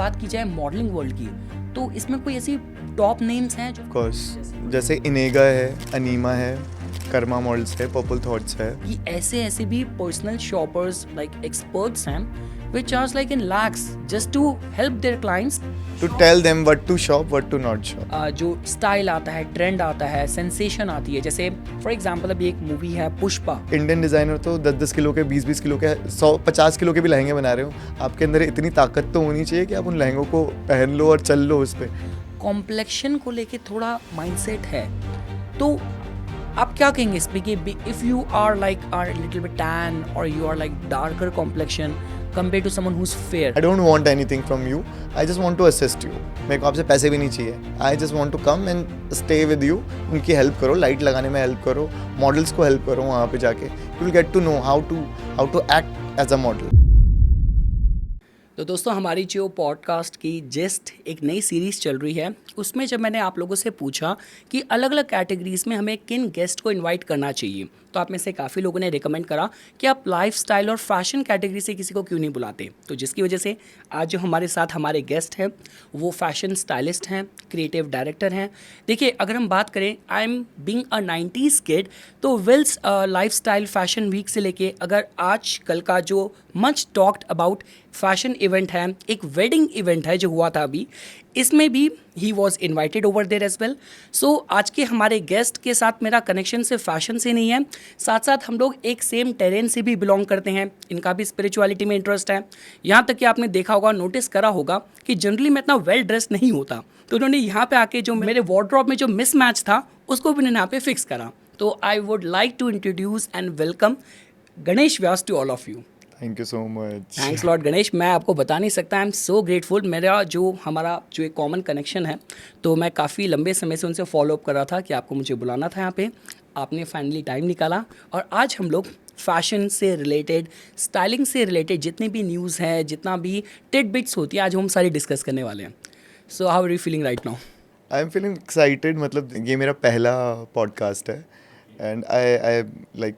बात की जाए मॉडलिंग वर्ल्ड की, तो इसमें कोई ऐसी टॉप नेम्स हैं जो ऑफ कोर्स, जैसे इनेगा है, अनीमा है, कर्मा मॉडल्स है, पर्पल थॉट्स है. कि ऐसे भी पर्सनल शॉपर्स लाइक एक्सपर्ट्स हैं which charge like in lakhs just to help their clients To tell them what to shop, what to not shop. जो स्टाइल आता है, ट्रेंड आता है, सेंसेशन आती है. जैसे फॉर एग्जांपल अभी एक मूवी है पुष्पा. इंडियन डिज़ाइनर तो 10-10 किलो के, 20-20 किलो के, 100-50 किलो के भी लहंगे बना रहे हो. आपके अंदर इतनी ताकत तो होनी चाहिए कि आप उन लहंगों को पहन लो और चल लो उस पर. कॉम्प्लेक्शन को लेके थोड़ा माइंडसेट है, तो आप क्या कहेंगे इस पे कि if you are like are little bit tan और you are like darker complexion compare to someone who is fair. I don't want anything from you, I just want to assist you. मेरे को आपसे पैसे भी नहीं चाहिए. I just want to come and stay with you. उनकी help करो, light लगाने में हेल्प करो, मॉडल्स को हेल्प करो. वहाँ पे जाके you will get to know how to act as a model. तो दोस्तों, हमारी जो पॉडकास्ट की जस्ट एक नई सीरीज़ चल रही है, उसमें जब मैंने आप लोगों से पूछा कि अलग अलग कैटेगरीज़ में हमें किन गेस्ट को इनवाइट करना चाहिए, तो आप में से काफ़ी लोगों ने रिकमेंड करा कि आप लाइफस्टाइल और फैशन कैटेगरी से किसी को क्यों नहीं बुलाते. तो जिसकी वजह से आज जो हमारे साथ हमारे गेस्ट हैं वो फैशन स्टाइलिस्ट हैं, क्रिएटिव डायरेक्टर हैं. देखिए, अगर हम बात करें, I am being a 90s kid, तो विल्स लाइफस्टाइल फैशन वीक से लेके अगर आज कल का जो much talked about fashion event है, एक वेडिंग इवेंट है जो हुआ था अभी, इसमें भी ही was invited over there as well. So आज के हमारे गेस्ट के साथ मेरा कनेक्शन सिर्फ फैशन से नहीं है, साथ साथ हम लोग एक सेम टेरेन से भी बिलोंग करते हैं. इनका भी स्पिरिचुअलिटी में इंटरेस्ट है. यहाँ तक कि आपने देखा होगा, नोटिस करा होगा कि जनरली मैं इतना वेल ड्रेस नहीं होता, तो उन्होंने यहाँ पे आके जो मेरे वार्डरोब में जो मिसमैच था उसको भी उन्होंने यहाँ पे फिक्स करा. तो I would like to introduce and welcome Ganesh Vyas to all of you. Thank you so much. Thanks lot Ganesh. मैं आपको बता नहीं सकता, आई एम सो ग्रेटफुल. हमारा जो एक कॉमन कनेक्शन है, तो मैं काफ़ी लंबे समय से उनसे फॉलोअप कर रहा था कि आपको मुझे बुलाना था यहाँ पे. आपने फाइनली टाइम निकाला और आज हम लोग फैशन से रिलेटेड, स्टाइलिंग से रिलेटेड जितनी भी न्यूज़ है, जितना भी टिड बिट्स होती है, आज हम सारी डिस्कस करने वाले हैं. So how are you feeling right now? I am feeling excited. मतलब ये मेरा पहला पॉडकास्ट है एंड आई लाइक,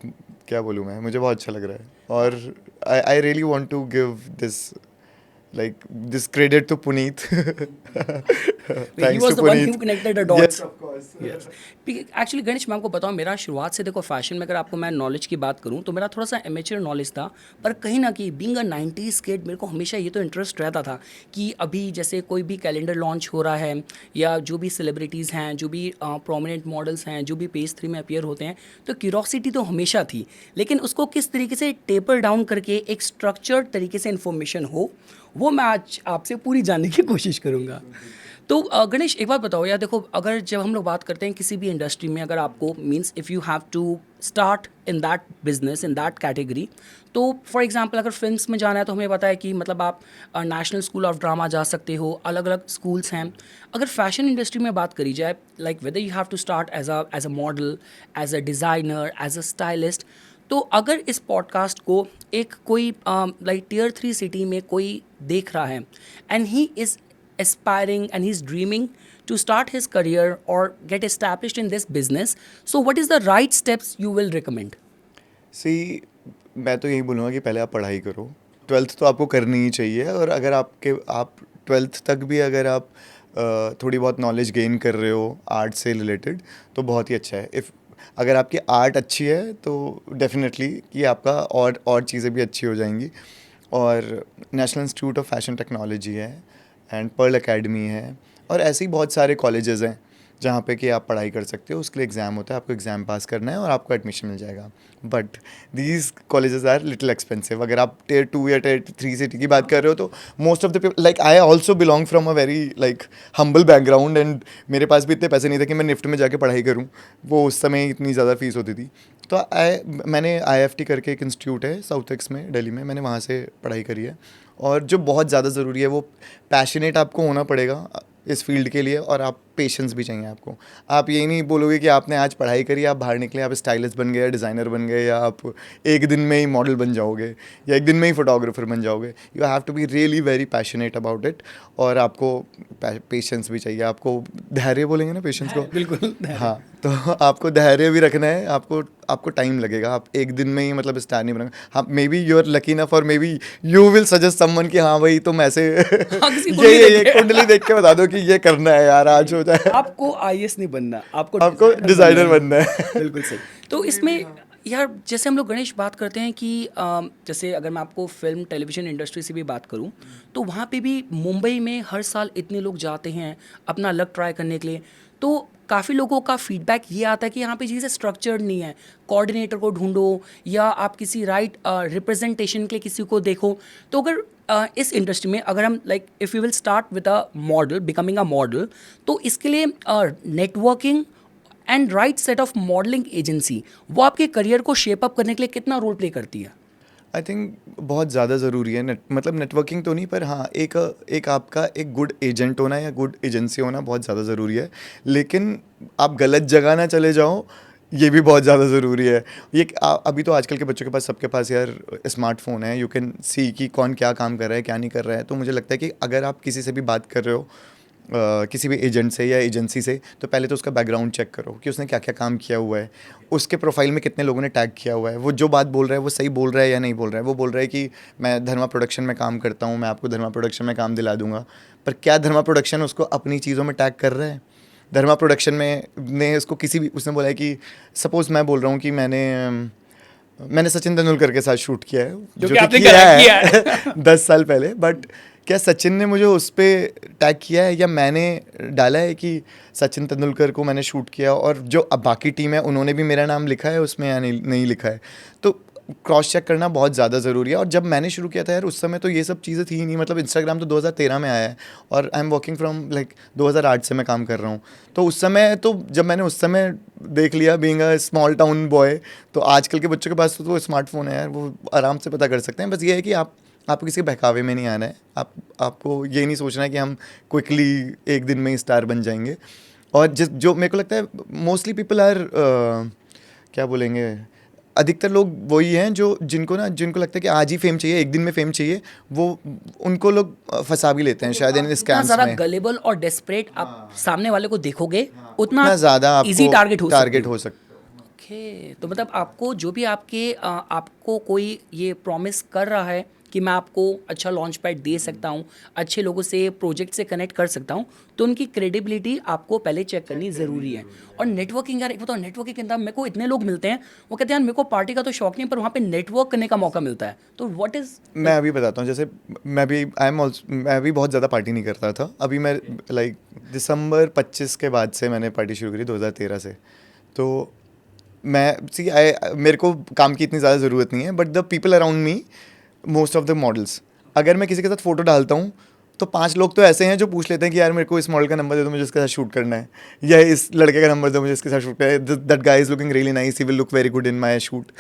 क्या बोलूँ मैं, मुझे बहुत अच्छा लग रहा है. और I really want to give this credit to Puneet. He was the one who connected the dots. Yes, of course. Yes. Actually Ganesh, मैं आपको बताऊं, मेरा शुरुआत से देखो फैशन में अगर आपको मैं नॉलेज की बात करूं तो मेरा थोड़ा सा एमेच्योर नॉलेज था, पर कहीं ना कहीं बीइंग अ 90s किड मेरे को हमेशा ये तो इंटरेस्ट रहता था कि अभी जैसे कोई भी कैलेंडर लॉन्च हो रहा है या जो भी सेलिब्रिटीज़ हैं, जो भी प्रोमिनेंट मॉडल्स हैं, जो भी पेज 3 में अपीयर होते हैं, तो क्यूरोसिटी तो हमेशा थी, लेकिन उसको किस तरीके से टेपर डाउन करके एक स्ट्रक्चर्ड तरीके से इन्फॉर्मेशन हो, वो मैं आज आपसे पूरी जानने की कोशिश करूँगा. तो गणेश, एक बात बताओ यार, देखो, अगर जब हम लोग बात करते हैं किसी भी इंडस्ट्री में, अगर आपको means if you have to start in that business, in that category, तो फॉर एग्जांपल अगर फिल्म्स में जाना है तो हमें पता है कि मतलब आप नेशनल स्कूल ऑफ ड्रामा जा सकते हो, अलग अलग स्कूल्स हैं. अगर फैशन इंडस्ट्री में बात करी जाए, like whether you have to start as a model, as a designer, as a stylist, तो अगर इस पॉडकास्ट को एक कोई लाइक टियर 3 सिटी में कोई देख रहा है and he is aspiring and he's dreaming to start his career or get established in this business, so what is the right steps you will recommend? सी, मैं तो यही बोलूँगा कि पहले आप पढ़ाई करो. 12th तो आपको करनी ही चाहिए. और अगर आप 12th तक भी अगर आप थोड़ी बहुत नॉलेज गेन कर रहे हो आर्ट से रिलेटेड, तो बहुत ही अच्छा है. अगर आपकी आर्ट अच्छी है तो डेफिनेटली कि आपका और चीज़ें भी अच्छी हो जाएंगी. और national institute of fashion technology है एंड पर्ल एकेडमी है, और ऐसे ही बहुत सारे कॉलेजेस हैं जहाँ पे कि आप पढ़ाई कर सकते हो. उसके लिए एग्ज़ाम होता है, आपको एग्ज़ाम पास करना है और आपको एडमिशन मिल जाएगा. But these colleges are little expensive. अगर आप टियर 2 या टियर 3 सिटी की बात कर रहे हो, तो most of the people, like I also belong from a very like humble background, and मेरे पास भी इतने पैसे नहीं थे कि मैं निफ्ट में जाके पढ़ाई करूँ. वो उस समय इतनी ज़्यादा फीस होती थी. तो मैंने IFT करके एक इंस्टीट्यूट है साउथ एक्स में, दिल्ली में, मैंने वहाँ से पढ़ाई करी है. और जो बहुत ज़्यादा ज़रूरी है, वो पैशनेट आपको होना पड़ेगा इस फील्ड के लिए, और आप पेशेंस भी चाहिए आपको। आप यही नहीं बोलोगे कि आपने आज पढ़ाई करी, आप बाहर निकले, आप स्टाइलिस्ट बन गए या डिज़ाइनर बन गए या आप एक दिन में ही मॉडल बन जाओगे या एक दिन में ही फोटोग्राफर बन जाओगे। You have to be really very passionate about it, और आपको पेशेंस भी चाहिए, आपको धैर्य बोलेंगे ना पेशेंस को। बिल्कुल। हाँ, तो आपको धैर्य भी रखना है, आपको टाइम लगेगा, आप एक दिन में ही मतलब स्टार नहीं बनेगा। हाँ, maybe you are lucky enough और maybe you will suggest someone कि हाँ भाई तुम ऐसे हाँ, किसी ये कुंडली देख के बता दो कि ये करना है यार, आज हो जाए। आपको आईएएस नहीं बनना, आपको डिजाइनर बनना है। बिल्कुल सही। तो इसमें यार जैसे हम लोग गणेश बात करते हैं कि जैसे अगर मैं आपको फिल्म टेलीविज़न इंडस्ट्री से भी बात करूं, तो वहाँ पे भी मुंबई में हर साल इतने लोग जाते हैं अपना लक ट्राई करने के लिए। तो काफ़ी लोगों का फीडबैक ये आता है कि यहाँ पे चीज़ें स्ट्रक्चर्ड नहीं है, कोऑर्डिनेटर को ढूंढो या आप किसी राइट रिप्रेजेंटेशन के लिए किसी को देखो। तो अगर इस इंडस्ट्री में अगर हम like if you will start with a model, becoming a model, तो इसके लिए networking and right set of modelling agency वो आपके करियर को शेप अप करने के लिए कितना रोल प्ले करती है? आई थिंक बहुत ज़्यादा ज़रूरी है। मतलब नेटवर्किंग तो नहीं, पर हाँ एक आपका एक गुड एजेंट होना या गुड एजेंसी होना बहुत ज़्यादा ज़रूरी है। लेकिन आप गलत जगह ना चले जाओ, ये भी बहुत ज़्यादा ज़रूरी है। अभी तो आजकल के बच्चों के पास, सबके पास यार स्मार्टफोन है, यू कैन सी कि कौन क्या काम कर रहा है, क्या नहीं कर रहा है। तो मुझे लगता है कि अगर आप किसी से भी बात कर रहे हो, किसी भी एजेंट से या एजेंसी से, तो पहले तो उसका बैकग्राउंड चेक करो कि उसने क्या क्या काम किया हुआ है, उसके प्रोफाइल में कितने लोगों ने टैग किया हुआ है, वो जो बात बोल रहा है वो सही बोल रहा है या नहीं बोल रहा है। वो बोल रहा है कि मैं धर्मा प्रोडक्शन में काम करता हूँ, मैं आपको धर्मा प्रोडक्शन में काम दिला दूंगा, पर क्या धर्मा प्रोडक्शन उसको अपनी चीज़ों में टैग कर रहा है? धर्मा प्रोडक्शन में ने उसको किसी भी, उसने बोला है कि सपोज़ मैं बोल रहा हूँ कि मैंने सचिन तेंदुलकर के साथ शूट किया है, जो जो कि कि आपने किया किया है 10 साल पहले। बट क्या सचिन ने मुझे उस पर टैग किया है या मैंने डाला है कि सचिन तेंदुलकर को मैंने शूट किया, और जो अब बाकी टीम है उन्होंने भी मेरा नाम लिखा है उसमें या नहीं लिखा है? तो क्रॉस चेक करना बहुत ज़्यादा ज़रूरी है। और जब मैंने शुरू किया था यार, उस समय तो ये सब चीज़ें थी ही नहीं। मतलब इंस्टाग्राम तो 2013 में आया है और I am working from like 2008 से मैं काम कर रहा हूँ। तो उस समय तो जब मैंने उस समय देख लिया being a small town boy, तो आजकल के बच्चों के पास तो स्मार्टफोन है यार, वो आराम से पता कर सकते हैं। बस ये है कि आपको किसी बहकावे में नहीं आना है। आपको ये नहीं सोचना है कि हम क्विकली एक दिन में ही स्टार बन जाएंगे। और जो मेरे को लगता है मोस्टली पीपल आर क्या बोलेंगे, अधिकतर लोग वही हैं जिनको लगता है कि आज ही फेम चाहिए, एक दिन में फेम चाहिए, वो उनको लोग फंसा भी लेते हैं शायद इन जितना स्कैम्स ज़्यादा में। गलेबल और डेस्परेट आप सामने वाले को देखोगे, उतना उतना ज़्यादा इजी आपको टारगेट हो हो सकते हो। ओके। तो मतलब आपको जो भी आपको कोई ये प्रॉमिस कर रहा है कि मैं आपको अच्छा लॉन्च पैड दे सकता हूँ, अच्छे लोगों से प्रोजेक्ट से कनेक्ट कर सकता हूँ, तो उनकी क्रेडिबिलिटी आपको पहले चेक करनी ज़रूरी है। और नेटवर्किंग यार, एक बताओ, नेटवर्किंग के अंदर मेरे को इतने लोग मिलते हैं, वो कहते हैं यार मेरे को पार्टी का तो शौक नहीं, पर वहाँ पे नेटवर्क करने का मौका मिलता है। तो व्हाट इज़, मैं अभी बताता हूँ, जैसे मैं भी बहुत ज़्यादा पार्टी नहीं करता था। अभी मैं लाइक दिसंबर 25 के बाद से मैंने पार्टी शुरू करी, 2013 से। तो मेरे को काम की इतनी ज़्यादा ज़रूरत नहीं है, but the people around me, most of the models, अगर मैं किसी के साथ फ़ोटो डालता हूँ तो 5 लोग तो ऐसे हैं जो पूछ लेते हैं कि यार मेरे को इस मॉडल का नंबर दे दो, मुझे इसके साथ शूट करना है, या इस लड़के का नंबर दो, मुझे इसके साथ शूट करना है, that guy is looking really nice, he will look very good in my shoot.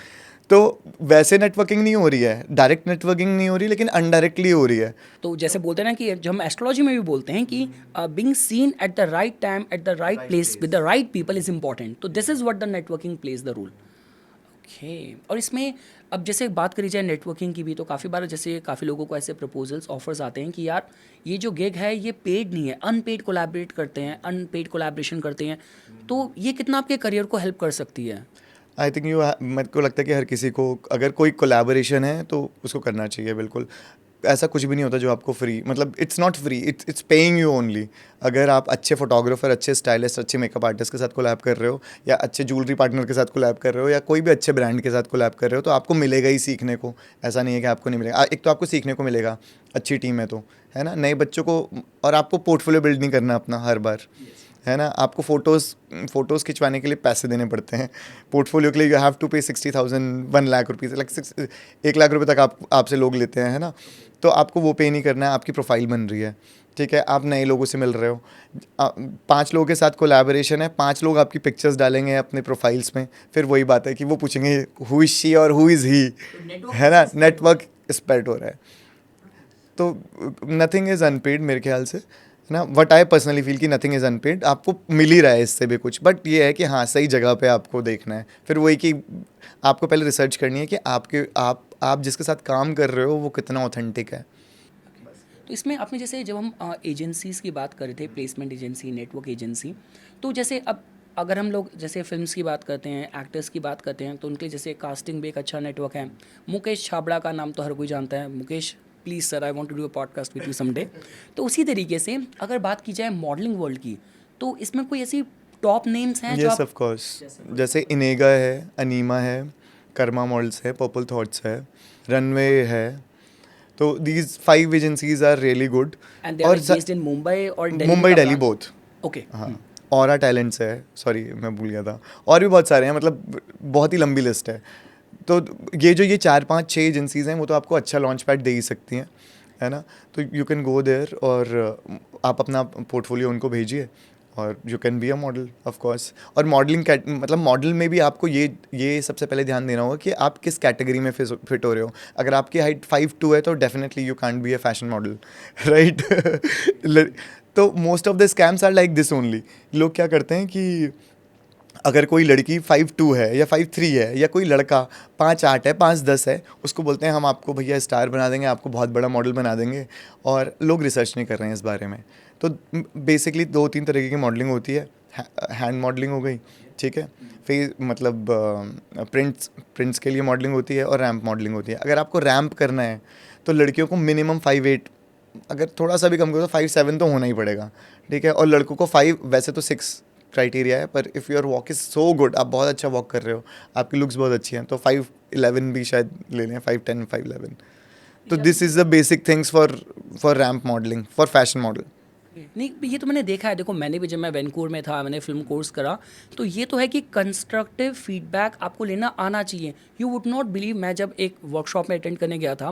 तो वैसे नेटवर्किंग नहीं हो रही है, डायरेक्ट नेटवर्किंग नहीं हो रही, लेकिन अनडायरेक्टली हो रही है। तो जैसे बोलते हैं ना कि जो हम एस्ट्रोलॉजी में भी बोलते हैं कि being seen at the right time at the right place with the right people is important. तो this is what the networking plays the role. Okay. और इसमें अब जैसे बात करी जाए नेटवर्किंग की भी, तो काफ़ी बार जैसे काफ़ी लोगों को ऐसे प्रपोजल्स ऑफर्स आते हैं कि यार ये जो गिग है ये पेड नहीं है, अनपेड कोलैबोरेट करते हैं, अनपेड कोलैबोरेशन करते हैं। तो ये कितना आपके करियर को हेल्प कर सकती है? आई थिंक मेरे को लगता है कि हर किसी को अगर कोई कोलैबोरेशन है तो उसको करना चाहिए। बिल्कुल ऐसा कुछ भी नहीं होता जो आपको फ्री, मतलब it's not free, it's paying you only. अगर आप अच्छे फोटोग्राफर, अच्छे स्टाइलिस्ट, अच्छे मेकअप आर्टिस्ट के साथ कोलैब कर रहे हो, या अच्छे ज्वेलरी पार्टनर के साथ कोलैब कर रहे हो, या कोई भी अच्छे ब्रांड के साथ कोलैब कर रहे हो, तो आपको मिलेगा ही सीखने को। ऐसा नहीं है कि आपको नहीं मिलेगा। एक तो आपको सीखने को मिलेगा, अच्छी टीम है तो, है ना, नए बच्चों को। और आपको पोर्टफोलियो बिल्ड नहीं करना अपना हर बार, है ना। आपको फ़ोटोज़ खिंचवाने के लिए पैसे देने पड़ते हैं। पोर्टफोलियो के लिए यू हैव टू पे 60,000, 1 लाख रुपीज़, लाइक 1 लाख रुपए तक आपसे लोग लेते हैं, है ना। तो आपको वो पे नहीं करना है, आपकी प्रोफाइल बन रही है, ठीक है। आप नए लोगों से मिल रहे हो, 5 लोगों के साथ कोलैबोरेशन है, 5 लोग आपकी पिक्चर्स डालेंगे अपने प्रोफाइल्स में, फिर वही बात है कि वो पूछेंगे हु इज़ शी और हु इज़ ही, है ना। नेटवर्क स्प्रेड हो रहा है। तो नथिंग इज़ अनपेड मेरे ख्याल से। है ना. वट आई पर्सनली फील कि नथिंग इज़ अनपेड, आपको मिल ही रहा है इससे भी कुछ, बट ये है कि हाँ सही जगह पे आपको देखना है. फिर वही कि आपको पहले रिसर्च करनी है कि आप जिसके साथ काम कर रहे हो वो कितना ऑथेंटिक है. तो इसमें आपने जैसे जब हम एजेंसीज़ की बात कर रहे थे, प्लेसमेंट एजेंसी, नेटवर्क एजेंसी, तो जैसे अब अगर हम लोग जैसे फिल्म्स की बात करते हैं, एक्टर्स की बात करते हैं, तो उनके जैसे कास्टिंग भी एक अच्छा नेटवर्क है. मुकेश छाबड़ा का नाम तो हर कोई जानता है. Mukesh, please sir, I want to do a podcast with you someday. तो उसी तरीके से अगर बात की जाए मॉडलिंग वर्ल्ड की, तो इसमें कोई ऐसी टॉप नेम्स हैं जो यस आप. Of course. जैसे इनेगा है, अनीमा है, कर्मा मॉडल्स है, पर्पल थॉट्स है, रनवे है. तो these 5 agencies are really good. And they और आर बेस्ड इन मुंबई और दिल्ली. मुंबई दिल्ली बोथ. ओके. हाँ. ऑरा टैलेंट्स है, सॉरी मैं भूल गया था, और भी बहुत सारे हैं, मतलब बहुत ही लंबी लिस्ट है. तो ये 4-5-6 एजेंसीज़ हैं, वो तो आपको अच्छा लॉन्च पैड दे ही सकती हैं, है ना. तो यू कैन गो देयर और आप अपना पोर्टफोलियो उनको भेजिए और you can B a model of course. और मॉडलिंग मतलब मॉडल में भी आपको ये सबसे पहले ध्यान देना होगा कि आप किस कैटेगरी में फिट हो रहे हो. अगर आपकी हाइट 5'2" है तो definitely you can't be a fashion model, right. तो most of the scams are like this only. लोग क्या करते हैं कि अगर कोई लड़की 5'2" है या 5'3" है, या कोई लड़का 5'8" है, 5'10" है, उसको बोलते हैं हम आपको भैया स्टार बना देंगे, आपको बहुत बड़ा मॉडल बना देंगे, और लोग रिसर्च नहीं कर रहे हैं इस बारे में. तो बेसिकली 2-3 तरीके की मॉडलिंग होती है. हैंड मॉडलिंग हो गई, ठीक है, फेस मतलब प्रिंट्स के लिए मॉडलिंग होती है, और रैम्प मॉडलिंग होती है. अगर आपको रैम्प करना है तो लड़कियों को मिनिमम 5'8", अगर थोड़ा सा भी कम करो तो 5'7" तो होना ही पड़ेगा, ठीक है. और लड़कों को 5, वैसे तो 6 क्राइटेरिया है, पर if your walk is so good, आप बहुत अच्छा वॉक कर रहे हो, आपकी लुक्स बहुत अच्छी हैं, तो 5'11" भी शायद ले लें, 5'10", 5'11". तो this is the basic things for ramp modelling, for fashion model. नहीं, ये तो मैंने देखा है. देखो, मैंने भी जब मैं वैंकूवर में था, मैंने फिल्म कोर्स करा, तो ये तो है कि कंस्ट्रक्टिव फीडबैक आपको लेना आना चाहिए. यू वुड नॉट बिलीव, मैं जब एक वर्कशॉप में अटेंड करने गया था,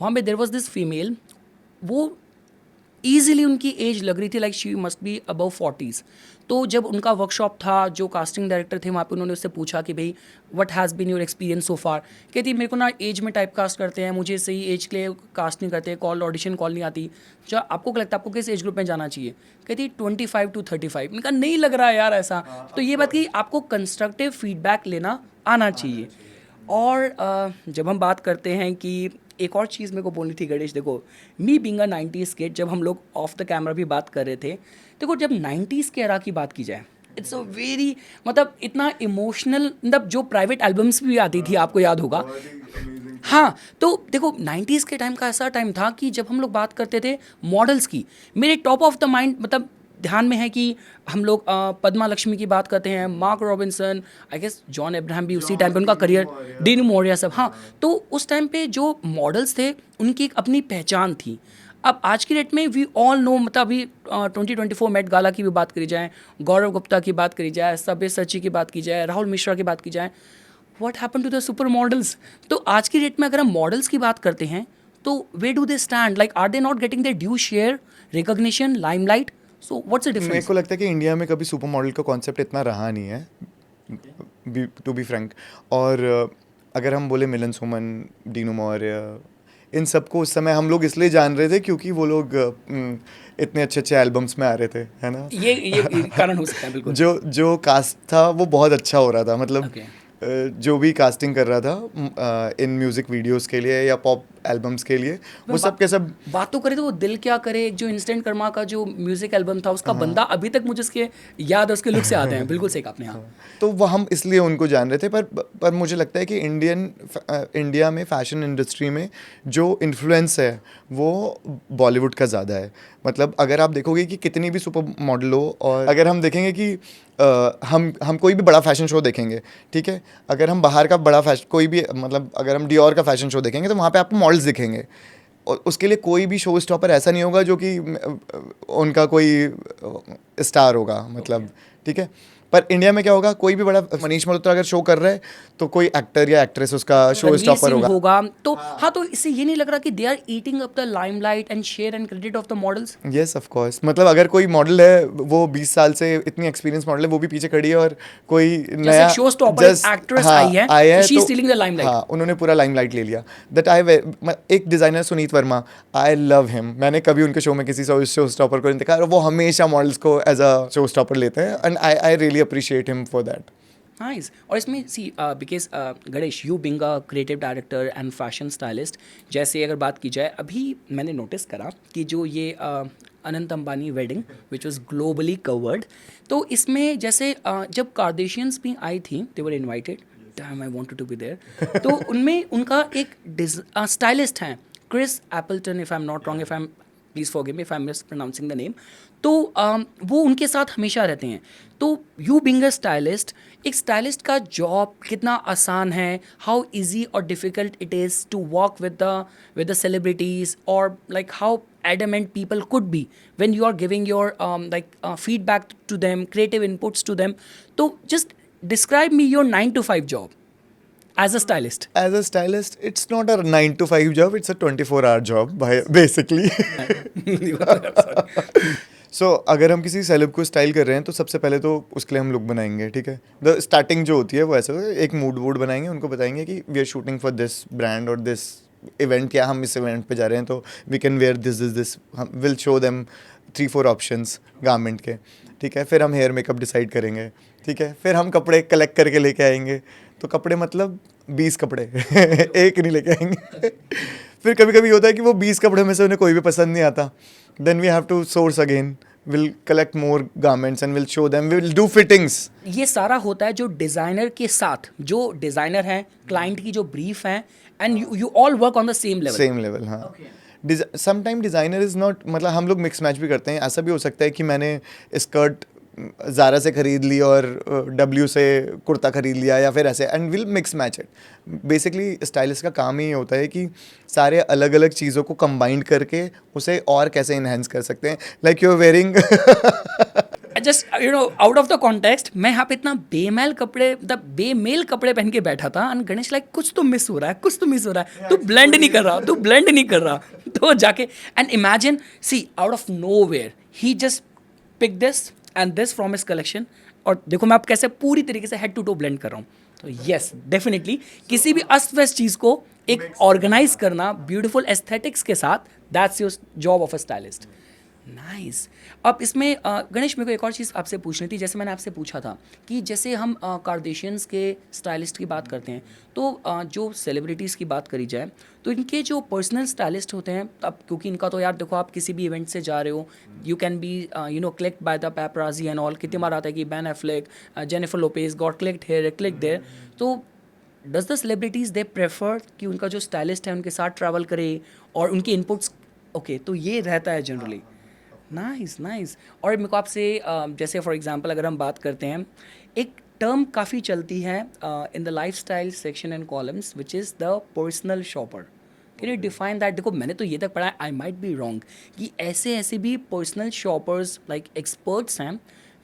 वहाँ पे देर वॉज दिस फीमेल, वो ईजिली उनकी एज लग रही थी, like she must be above 40s. तो जब उनका वर्कशॉप था, जो कास्टिंग डायरेक्टर थे वहाँ पे, उन्होंने उससे पूछा कि भाई what has been your experience so far. कहती मेरे को ना एज में टाइप कास्ट करते हैं, मुझे सही एज के लिए कास्ट नहीं करते, कॉल ऑडिशन कॉल नहीं आती. जो आपको क्या लगता है आपको किस एज ग्रुप में जाना चाहिए? कहती 25 to 35. मैंने कहा नहीं लग रहा है यार ऐसा. तो ये बात कि आपको कंस्ट्रक्टिव फीडबैक लेना आना चाहिए. और जब हम बात करते हैं कि एक और चीज़ मेरे को बोलनी थी गणेश, देखो, me being a 90s kid, जब हम लोग ऑफ द कैमरा भी बात कर रहे थे, देखो जब 90s के एरा की बात की जाए, इट्स अ वेरी, मतलब इतना इमोशनल, मतलब जो प्राइवेट एल्बम्स भी आती थी, आपको याद होगा. हाँ, तो देखो 90s के टाइम का ऐसा टाइम था कि जब हम लोग बात करते थे मॉडल्स की, मेरे टॉप ऑफ द माइंड, मतलब ध्यान में है कि हम लोग पद्मा लक्ष्मी की बात करते हैं, Mark Robinson, I guess John Abraham भी उसी टाइम पे उनका करियर, डीन मोरिया सब. हाँ, तो उस टाइम पे जो मॉडल्स थे उनकी एक अपनी पहचान थी. अब आज की डेट में वी ऑल नो, मतलब अभी 2024 मेट गाला की भी बात करी जाए, गौरव गुप्ता की बात करी जाए, सब्यसाची की बात की जाए, राहुल मिश्रा की बात की जाए, what happen to the super models. तो आज की डेट में अगर हम मॉडल्स की बात करते हैं, तो where do they stand, like are they not getting the due share, recognition, limelight? So what's the मेरे डिफरेंस? को लगता है कि इंडिया में कभी सुपर मॉडल का कॉन्सेप्ट इतना रहा नहीं है, टू बी फ्रैंक. और अगर हम बोले मिलन सुमन, डीनू मौर्य, इन सबको उस समय हम लोग इसलिए जान रहे थे क्योंकि वो लोग इतने अच्छे अच्छे एल्बम्स में आ रहे थे, है ना. ये कारण हो सकता है, बिल्कुल. जो कास्ट था वो बहुत अच्छा हो रहा था, मतलब Okay. जो भी कास्टिंग कर रहा था इन म्यूज़िक वीडियोस के लिए या पॉप एल्बम्स के लिए, वो सब के सब. बात तो करे तो वो दिल क्या करे, एक जो इंस्टेंट कर्मा का जो म्यूजिक एल्बम था, उसका बंदा अभी तक मुझे उसके याद है, उसके लुक से आते हैं. बिल्कुल सही कहा आपने. हाँ, तो वो हम इसलिए उनको जान रहे थे, पर मुझे लगता है कि इंडिया में फैशन इंडस्ट्री में जो इन्फ्लुएंस है वो बॉलीवुड का ज़्यादा है. मतलब अगर आप देखोगे कि कितनी भी सुपर मॉडल हो, और अगर हम देखेंगे कि हम कोई भी बड़ा फैशन शो देखेंगे, ठीक है, अगर हम बाहर का बड़ा फैशन कोई भी, मतलब अगर हम डियोर का फैशन शो देखेंगे तो वहाँ पे आपको मॉडल्स दिखेंगे, और उसके लिए कोई भी शो स्टॉपर ऐसा नहीं होगा जो कि उनका कोई स्टार होगा, मतलब ठीक है. पर इंडिया में क्या होगा, कोई भी बड़ा मनीष मल्होत्रा अगर शो कर रहा है तो कोई एक्टर या एक्ट्रेस उसका शो रणवीर स्टॉपर सिंह होगा। तो हाँ, तो इससे ये नहीं लग रहा कि they are eating up the limelight and share and credit of the models? Yes of course, मतलब अगर कोई मॉडल है, वो 20 साल से इतनी एक्सपीरियंस मॉडल है, वो भी पीछे खड़ी है और कोई नया शो स्टॉपर एक्ट्रेस आई है, आया है शी इज तो स्टीलिंग द लाइमलाइट। हाँ, उन्होंने पूरा लाइमलाइट ले लिया। दैट एक designer Sunit Verma, I love him, मैंने कभी उनके शो में किसी शो स्टॉपर को नहीं देखा, और वो हमेशा मॉडल्स को एज अ शो स्टॉपर लेते हैं, and I really appreciate him for that. Nice. और इसमें see because Ganesh, you being a creative director and fashion stylist, जैसे अगर बात की जाए, अभी मैंने नोटिस करा कि जो ये Anant Ambani wedding which was globally covered, तो इसमें जैसे जब कार्देशियंस भी आई थी, they were invited, damn I wanted to be there, तो उनमें उनका एक स्टाइलिस्ट हैं, Chris Appleton, if I am not wrong, if I am, please forgive me if I am mispronouncing the name, तो वो उनके साथ हमेशा रहते हैं। तो यू बिंग अ स्टाइलिस्ट, एक स्टाइलिस्ट का जॉब कितना आसान है, हाउ इजी और difficult it is to work with the celebrities, or like how adamant people could be when you are giving your feedback to them, creative inputs to them. So just describe me your 9 to 5 job as a stylist. As a stylist, it's not a 9 to 5 job, it's a 24-hour job, basically. सो अगर हम किसी celeb को style कर रहे हैं तो सबसे पहले तो उसके लिए हम लुक बनाएंगे, ठीक है। द स्टार्टिंग जो होती है वो ऐसे होता है, एक मूड वूड बनाएंगे, उनको बताएंगे कि we are shooting for this brand और दिस इवेंट, क्या हम इस इवेंट पे जा रहे हैं, तो वी कैन वेयर दिस हम will show them 3-4 options garment के, ठीक है। फिर हम हेयर मेकअप डिसाइड करेंगे, ठीक है। फिर हम कपड़े कलेक्ट करके लेके आएंगे, तो कपड़े मतलब 20 कपड़े एक नहीं लेके आएंगे। फिर कभी कभी होता है कि वो 20 कपड़े में से उन्हें कोई भी पसंद नहीं आता, then we have to source again, will collect more garments and will show them, will do fittings. ये सारा होता है जो डिज़ाइनर के साथ, जो डिज़ाइनर हैं, क्लाइंट की जो ब्रीफ है, and you all work on the same level. हाँ। समटाइम डिज़ाइनर इज़ नॉट, मतलब हम लोग मिक्स मैच भी करते हैं। ऐसा भी हो सकता है कि मैंने स्कर्ट ज़ारा से ख़रीद ली और डब्ल्यू से कुर्ता ख़रीद लिया, या फिर ऐसे, and will mix match it. Basically stylist का काम ही होता है कि सारे अलग अलग चीज़ों को कंबाइन करके उसे और कैसे इन्हेंस कर सकते हैं। Like you are wearing just out of the context, मैं यहाँ पे इतना बेमेल कपड़े पहन के बैठा था, एंड गणेश लाइक कुछ तो मिस हो रहा है, तू ब्लेंड नहीं कर रहा, तो जाके and imagine, see out of nowhere ही just pick this and this from his collection, और देखो मैं आप कैसे पूरी तरीके से हेड टू टो ब्लेंड कर रहा हूँ। तो यस, डेफिनेटली किसी भी अस्त व्यस्त चीज़ को एक ऑर्गेनाइज करना ब्यूटीफुल एस्थेटिक्स के साथ, that's your job of a stylist. Nice. अब इसमें गणेश, मेरे को एक और चीज़ आपसे पूछनी थी। जैसे मैंने आपसे पूछा था कि जैसे हम कार्देशियंस के स्टाइलिस्ट की बात करते हैं, तो जो सेलिब्रिटीज़ की बात करी जाए, तो इनके जो पर्सनल स्टाइलिस्ट होते हैं, अब क्योंकि इनका तो यार देखो, आप किसी भी इवेंट से जा रहे हो, you can be clicked by the paparazzi and all. कितनी बार आता है कि Ben Affleck, Jennifer Lopez got clicked here, click there. तो does the celebrities they prefer कि उनका जो स्टाइलिस्ट है उनके साथ ट्रैवल करे और उनके इनपुट्स, ओके, तो ये रहता है जनरली। नाइस। और मेरे को आपसे जैसे फॉर एग्जांपल अगर हम बात करते हैं, एक टर्म काफ़ी चलती है in the lifestyle section and columns, which is the personal shopper. Can you define that? देखो मैंने तो ये तक पढ़ा है, आई माइट बी रॉन्ग, कि ऐसे भी पर्सनल शॉपर्स लाइक एक्सपर्ट्स हैं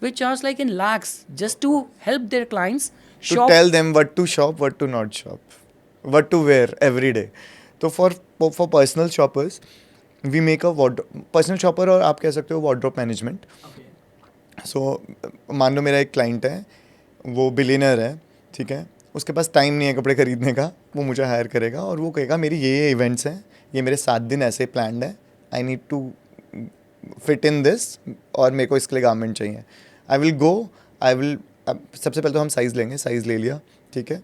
which are like in lakhs just to help their clients to tell them what to shop, what to not shop, what to wear every day. तो for personal shoppers, we make a personal shopper, और आप कह सकते हो wardrobe management. So मान लो मेरा एक client है, वो बिलियनर है, ठीक है, उसके पास टाइम नहीं है कपड़े खरीदने का, वो मुझे हायर करेगा और वो कहेगा मेरी ये इवेंट्स हैं, ये मेरे 7 दिन ऐसे प्लान्ड है, I need to fit in this, और मेरे को इसके लिए गारमेंट चाहिए। आई विल गो, सबसे पहले तो हम साइज़ लेंगे, साइज़ ले लिया, ठीक है,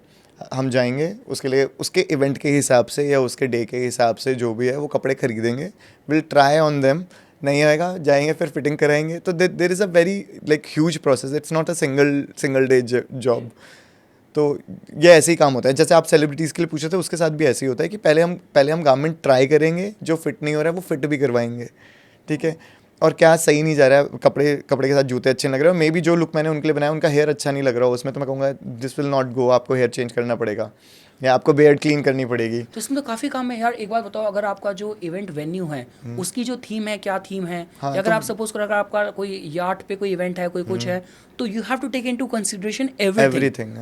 हम जाएंगे उसके लिए, उसके इवेंट के हिसाब से या उसके डे के हिसाब से जो भी है वो कपड़े खरीदेंगे, विल ट्राई ऑन देम, नहीं आएगा जाएंगे फिर फिटिंग कराएंगे। तो there is a very like huge process, it's not a single day job. तो ये ऐसे ही काम होता है। जैसे आप सेलिब्रिटीज़ के लिए पूछे थे, उसके साथ भी ऐसे ही होता है कि पहले हम गारमेंट ट्राई करेंगे, जो फिट नहीं हो रहा है वो फिट भी करवाएंगे, ठीक है। और क्या सही नहीं जा रहा है, कपड़े के साथ जूते अच्छे नहीं लग रहे हो, मे बी जो लुक मैंने उनके लिए बनाया उनका हेयर अच्छा नहीं लग रहा हो उसमें, तो मैं कहूँगा दिस विल नॉट गो, आपको हेयर चेंज करना पड़ेगा। या आपको बियर्ड क्लीन करनी पड़ेगी। तो इसमें तो काफ़ी काम है यार। एक बात बताओ, अगर आपका जो इवेंट वेन्यू है उसकी जो थीम है, क्या थीम है, हाँ, या अगर तो आप सपोज करो अगर आपका कोई यार्ड पे कोई इवेंट है, कोई कुछ है, तो you have to take into consideration everything. Everything,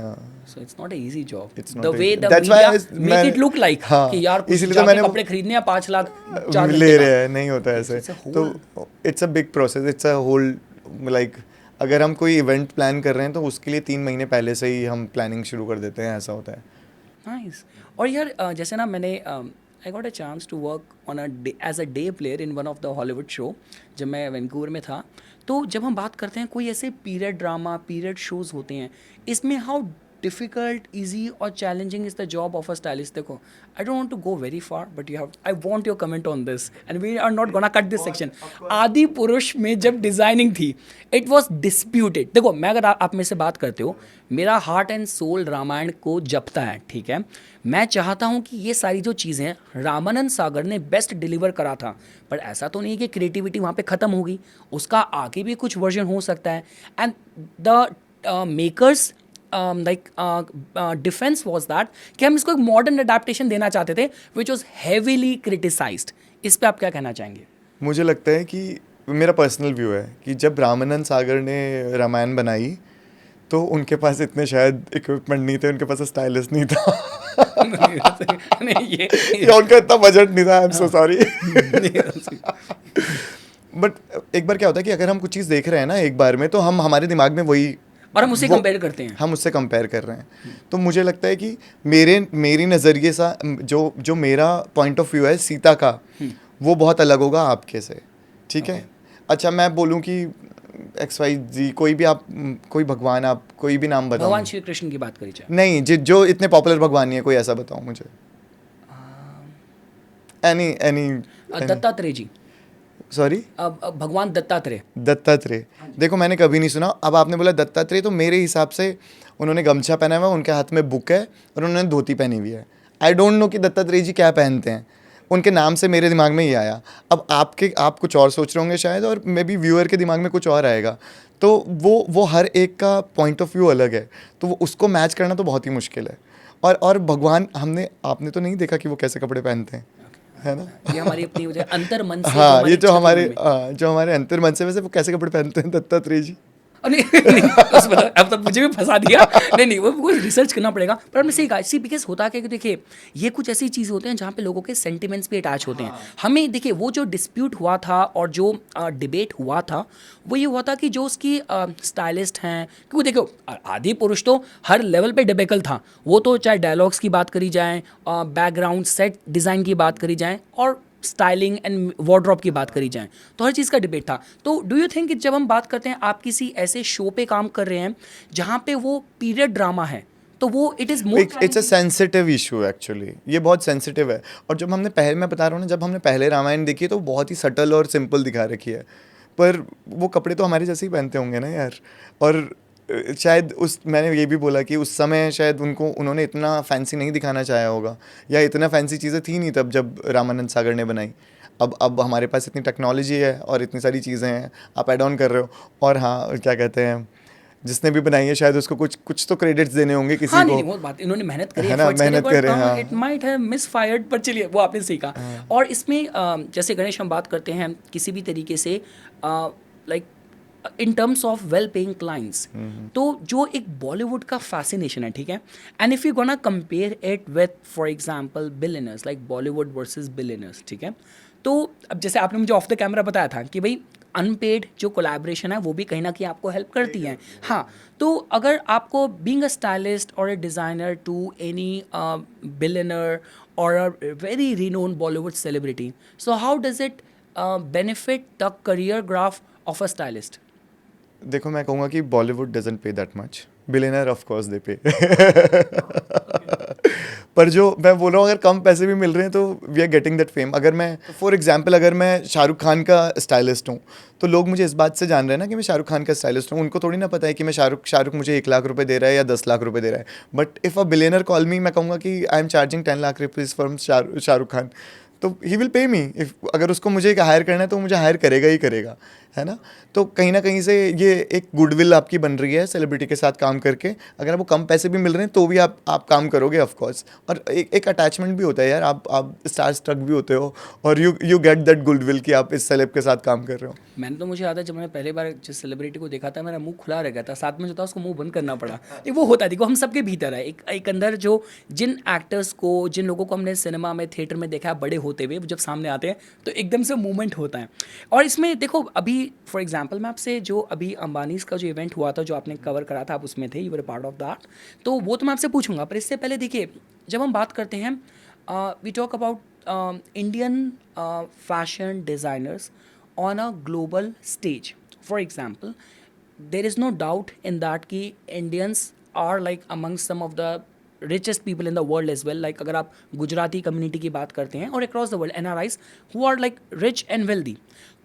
so it's not a easy job, It's the not way easy. The That's media why make it look like हाँ, कि यार कुछ इसीलिए तो जाके मैंने कपड़े खरीदने हैं 5 लाख 4 ले घंटे रहे का। हैं, नहीं होता ऐसे। It's a तो whole- it's a big process, it's a whole like अगर हम कोई इवेंट प्लान कर रहे हैं तो उसके लिए 3 महीने पहले से ही हम प्लानिंग शुरू कर देते हैं, ऐसा होता है। नाइस। और यार जैसे ना मैंने I got a chance to work on as a day player in one of the Hollywood show जब मैं वैंकूवर में था। तो जब हम बात करते हैं कोई ऐसे पीरियड ड्रामा, पीरियड शोज़ होते हैं, इसमें हाउ डिफ़िकल्ट, ईजी और challenging is the job of a stylist? देखो, I don't want to go very far, but you have, I want your comment on this and we are not gonna cut this section. Adipurush में जब designing थी, it was disputed. देखो, मैं अगर आप में से बात करते हो, मेरा हार्ट एंड सोल रामायण को जपता है, ठीक है। मैं चाहता हूँ कि ये सारी जो चीज़ें हैं रामानंद सागर ने बेस्ट डिलीवर करा था, पर ऐसा तो नहीं है कि क्रिएटिविटी वहाँ पे ख़त्म होगी, उसका आगे भी कुछ वर्जन हो सकता है। And the makers like defence was that कि हम इसको एक मॉडर्न अडेप्टेशन देना चाहते थे विच वॉज हैवीली क्रिटिसाइज्ड। इस पे आप क्या कहना चाहेंगे? मुझे लगता है कि मेरा पर्सनल व्यू है कि जब रामानंद सागर ने रामायण बनाई तो उनके पास इतने शायद इक्विपमेंट नहीं थे, उनके पास स्टाइलिस्ट नहीं था नहीं ये या उनका इतना बजट नहीं था, आई एम सो सॉरी। नहीं, बट एक बार क्या होता है कि अगर हम कुछ चीज़ देख रहे हैं ना एक बार में, तो हम हमारे दिमाग में वही और हम उसे कंपेयर करते हैं। हम उससे कंपेयर कर रहे हैं। तो मुझे लगता है कि मेरी नज़रिए सा जो मेरा पॉइंट ऑफ व्यू है सीता का, वो बहुत अलग होगा आपके से, ठीक है। अच्छा, मैं बोलूँ कि XYZ कोई भी आप कोई भगवान, आप कोई भी नाम बताओ। भगवान श्री कृष्ण की बात करी जाए, नहीं, जो इतने पॉपुलर भगवान नहीं है, कोई ऐसा बताओ मुझे। एनी दत्तात्रेय जी, सॉरी, भगवान दत्तात्रेय। दत्तात्रेय। देखो, मैंने कभी नहीं सुना। अब आपने बोला दत्तात्रेय, तो मेरे हिसाब से उन्होंने गमछा पहना हुआ है, उनके हाथ में बुक है और उन्होंने धोती पहनी हुई है। आई डोंट नो कि दत्तात्रेय जी क्या पहनते हैं, उनके नाम से मेरे दिमाग में ये आया। अब आप कुछ और सोच रहे होंगे शायद, और मे बी व्यूअर के दिमाग में कुछ और आएगा। तो वो हर एक का पॉइंट ऑफ व्यू अलग है, तो वो उसको मैच करना तो बहुत ही मुश्किल है। और भगवान आपने तो नहीं देखा कि वो कैसे कपड़े पहनते हैं, है ना। ये हमारी अपनी वजह अंतर मन से हाँ, ये जो हमारी जो हमारे अंतर मन से, वैसे वो कैसे कपड़े पहनते हैं दत्तात्रेय जी। नहीं, नहीं, अब तो मुझे भी फंसा दिया। नहीं, वो रिसर्च करना पड़ेगा। पर हमने सही कहा, सी बिकॉज होता क्या कि देखिए, ये कुछ ऐसी चीज़ होते हैं जहाँ पे लोगों के सेंटिमेंट्स भी अटैच होते हैं। हमें देखिए, वो जो डिस्प्यूट हुआ था और जो डिबेट हुआ था, वो ये हुआ था कि जो उसकी स्टाइलिस्ट हैं, क्योंकि देखो आदि पुरुष तो हर लेवल पे डिबेकल था। वो तो चाहे डायलॉग्स की बात करी जाए, बैकग्राउंड सेट डिज़ाइन की बात करी जाए, और स्टाइलिंग एंड वार्डरोब की बात करी जाए, तो हर चीज़ का डिबेट था। तो डू यू थिंक जब हम बात करते हैं, आप किसी ऐसे शो पे काम कर रहे हैं जहाँ पे वो पीरियड ड्रामा है, तो वो it is more it's a sensitive issue actually, ये बहुत सेंसिटिव है। और जब मैं बता रहा हूँ ना, जब हमने पहले रामायण देखी है तो बहुत ही सटल और सिंपल दिखा रखी है, पर वो कपड़े तो हमारे जैसे ही पहनते होंगे ना यार। और शायद मैंने ये भी बोला कि उस समय शायद उन्होंने इतना फैंसी नहीं दिखाना चाहा होगा, या इतना फैंसी चीज़ें थी नहीं तब जब रामानंद सागर ने बनाई। अब हमारे पास इतनी टेक्नोलॉजी है और इतनी सारी चीज़ें हैं, आप ऐड ऑन कर रहे हो। और हाँ, क्या कहते हैं, जिसने भी बनाई है शायद उसको कुछ तो क्रेडिट्स देने होंगे किसी हाँ, को। नहीं, वो बात इन्होंने मेहनत करी है ना, मेहनत करे, हाँ। इट माइट हैव मिसफायर्ड, पर चलिए वो आपने सही कहा। और इसमें जैसे गणेश हम बात करते हैं किसी भी तरीके से like in terms of well paying clients, तो जो एक बॉलीवुड का फैसिनेशन है, ठीक है, and if you gonna compare it with for example billionaires, like Bollywood versus billionaires, ठीक है। तो अब जैसे आपने मुझे ऑफ द कैमरा बताया था कि भाई अनपेड जो कोलैबोरेशन है वो भी कहीं ना कहीं आपको हेल्प करती है। हाँ, तो अगर आपको बीइंग अ स्टाइलिस्ट और a designer to any billionaire और a very renowned Bollywood celebrity, so how does it benefit the career graph of a stylist? देखो, मैं कहूँगा कि Bollywood doesn't pay that much, billionaire of course they pay. पर जो मैं बोल रहा हूँ, अगर कम पैसे भी मिल रहे हैं तो we are getting that fame. अगर मैं फॉर एग्जांपल अगर मैं शाहरुख खान का स्टाइलिस्ट हूँ, तो लोग मुझे इस बात से जान रहे हैं ना कि मैं शाहरुख खान का स्टाइलिस्ट हूँ। उनको थोड़ी ना पता है कि मैं शाहरुख मुझे 1 लाख रुपए दे रहा है या 10 लाख रुपए दे रहा है। But if a billionaire call मी, मैं कहूँगा कि I am charging 10 lakh rupees from Shahrukh Khan, तो he will pay me. If अगर उसको मुझे हायर करना है तो मुझे हायर करेगा ही करेगा। है ना? तो कहीं ना कहीं से ये एक गुडविल आपकी बन रही है सेलिब्रिटी के साथ काम करके। अगर आपको कम पैसे भी मिल रहे हैं तो भी आप काम करोगे ऑफ कोर्स। और एक अटैचमेंट भी होता है यार, आप स्टार स्ट्रक भी होते हो और यू गेट दैट गुडविल कि आप इस सेलेब के साथ काम कर रहे हो। मैंने तो मुझे याद है जब मैंने पहली बार जिस सेलिब्रिटी को देखा था मेरा मुंह खुला रह गया था, साथ में जो था उसको मुंह बंद करना पड़ा। नहीं वो होता है, देखो हम सबके भीतर है एक अंदर जो जिन एक्टर्स को, जिन लोगों को हमने सिनेमा में थिएटर में देखा है बड़े होते हुए, वो जब सामने आते हैं तो एकदम से मूवमेंट होता है। और इसमें देखो अभी फॉर एग्जाम्पल मैं आपसे जो अभी अंबानीज का जो इवेंट हुआ था जो आपने कवर करा था, आप उसमें थे, you were part of that, तो वो तो मैं आपसे पूछूंगा। पर इससे पहले देखिए जब हम बात करते हैं we talk about Indian fashion designers on a global stage. For example, there is no doubt in that कि Indians are like among some of the richest people in the world as well. Like अगर आप Gujarati community की बात करते हैं और across the world NRIs who are like rich and wealthy.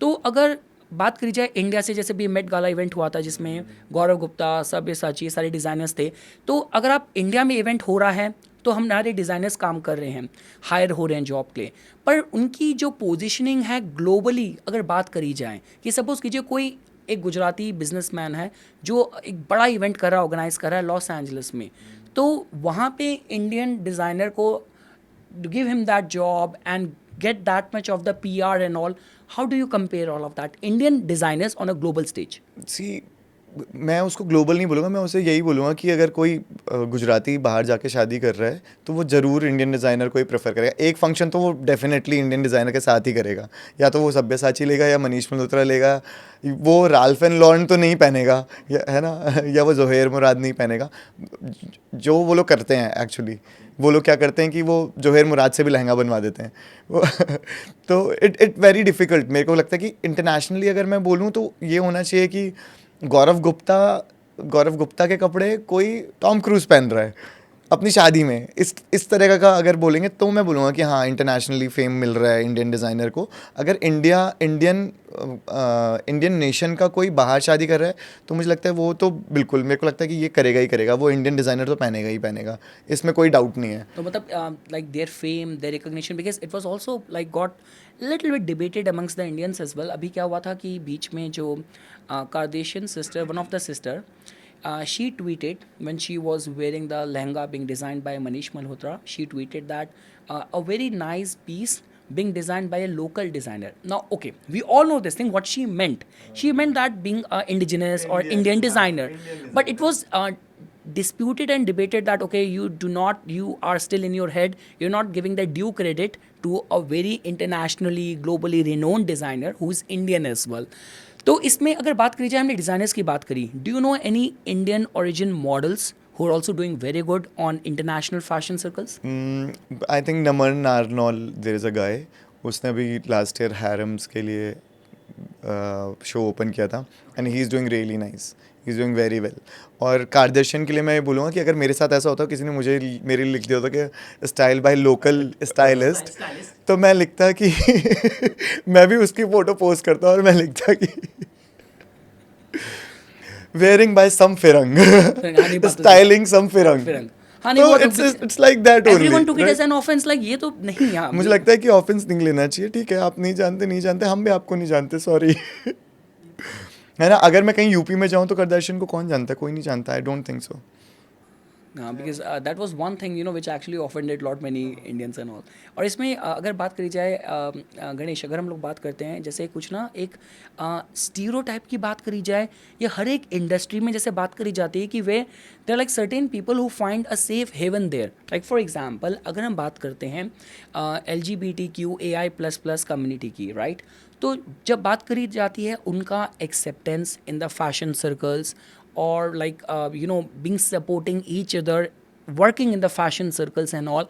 तो अगर बात करी जाए इंडिया से, जैसे भी मेट गाला इवेंट हुआ था जिसमें गौरव गुप्ता, सब्यसाची, सारे डिज़ाइनर्स थे, तो अगर आप इंडिया में इवेंट हो रहा है तो हम हमारे डिज़ाइनर्स काम कर रहे हैं, हायर हो रहे हैं जॉब के लिए, पर उनकी जो पोजीशनिंग है ग्लोबली अगर बात करी जाए कि सपोज़ कीजिए कोई एक गुजराती बिजनेसमैन है जो एक बड़ा इवेंट कर रहा है, ऑर्गेनाइज कर रहा है लॉस एंजलिस में, तो वहाँ पे इंडियन डिज़ाइनर को give him that job and get that much of the PR and all. How do you compare all of that? Indian designers on a global stage. सी मैं उसको ग्लोबल नहीं बोलूँगा, मैं उसे यही बोलूँगा कि अगर कोई गुजराती बाहर जाके शादी कर रहा है तो वो ज़रूर इंडियन डिज़ाइनर को ही प्रेफर करेगा। एक फंक्शन तो वो डेफिनेटली इंडियन डिज़ाइनर के साथ ही करेगा, या तो वो सब्यसाची लेगा या मनीष मल्होत्रा लेगा, वो राल्फ एंड लॉरेन तो नहीं पहनेगा, या है ना, या वो जोहेर मुराद नहीं पहनेगा। जो वो लोग करते हैं एक्चुअली, वो लोग क्या करते हैं कि वो जोहेर मुराद से भी लहंगा बनवा देते हैं वो तो इट वेरी डिफ़िकल्ट। मेरे को लगता है कि इंटरनेशनली अगर मैं बोलूँ तो ये होना चाहिए कि गौरव गुप्ता के कपड़े कोई टॉम क्रूज पहन रहा है अपनी शादी में, इस तरह का अगर बोलेंगे तो मैं बोलूँगा कि हाँ इंटरनेशनली फेम मिल रहा है इंडियन डिज़ाइनर को। अगर इंडियन नेशन का कोई बाहर शादी कर रहा है तो मुझे लगता है वो तो बिल्कुल, मेरे को लगता है कि ये करेगा ही करेगा, वो इंडियन डिज़ाइनर तो पहनेगा ही पहनेगा, इसमें कोई डाउट नहीं है। तो मतलब like their fame, their recognition, because it was also like got little bit debated amongst the Indians as well. अभी क्या हुआ था कि बीच में जो Kardashian sister, one of the sister, she tweeted when she was wearing the lehenga being designed by Manish Malhotra, she tweeted that a very nice piece being designed by a local designer. Now, okay, we all know this thing. What she meant that being indigenous or Indian designer, but it was disputed and debated that okay, you are still in your head, you're not giving the due credit to a very internationally, globally renowned designer who is Indian as well. तो इसमें अगर बात करी जाए, हमने designers की बात करी, do you know any Indian origin models who are also doing very good on international fashion circles? I think Naman Narnaul, there is a guy, उसने अभी लास्ट ईयर हैरम्स के लिए शो ओपन किया था and he is doing really nice, he is doing very well. और कारदर्शन के लिए मैं ये बोलूँगा कि अगर मेरे साथ ऐसा होता, किसी ने मेरे लिए लिख दिया होता कि स्टाइल बाय लोकल स्टाइलिस्ट, तो मैं लिखता कि मैं भी उसकी फ़ोटो पोस्ट करता और मैं लिखता कि वेयरिंग बाय सम फिरंग, स्टाइलिंग सम फिरंग। हाँ नहीं, तो वो it's like that only. everyone took it as an offense, like ये तो नहीं यार। मुझे लगता है कि ऑफेंस नहीं लेना चाहिए, ठीक है, आप नहीं जानते, हम भी आपको नहीं जानते, सॉरी है ना। अगर मैं कहीं यूपी में जाऊँ तो करदर्शन को कौन जानता है? कोई नहीं जानता, I don't think so. because that was one thing which actually offended lot many Indians and all. और इसमें अगर बात करी जाए गणेश, अगर हम लोग बात करते हैं जैसे कुछ ना एक स्टीरियोटाइप की बात करी जाए, ये हर एक इंडस्ट्री में जैसे बात करी जाती है कि वे there like certain people who find a safe haven there. Like for example अगर हम बात करते हैं LGBTQAI++ कम्युनिटी की, राइट, तो जब बात करी जाती है उनका acceptance in the fashion circles or like being supporting each other, working in the fashion circles and all,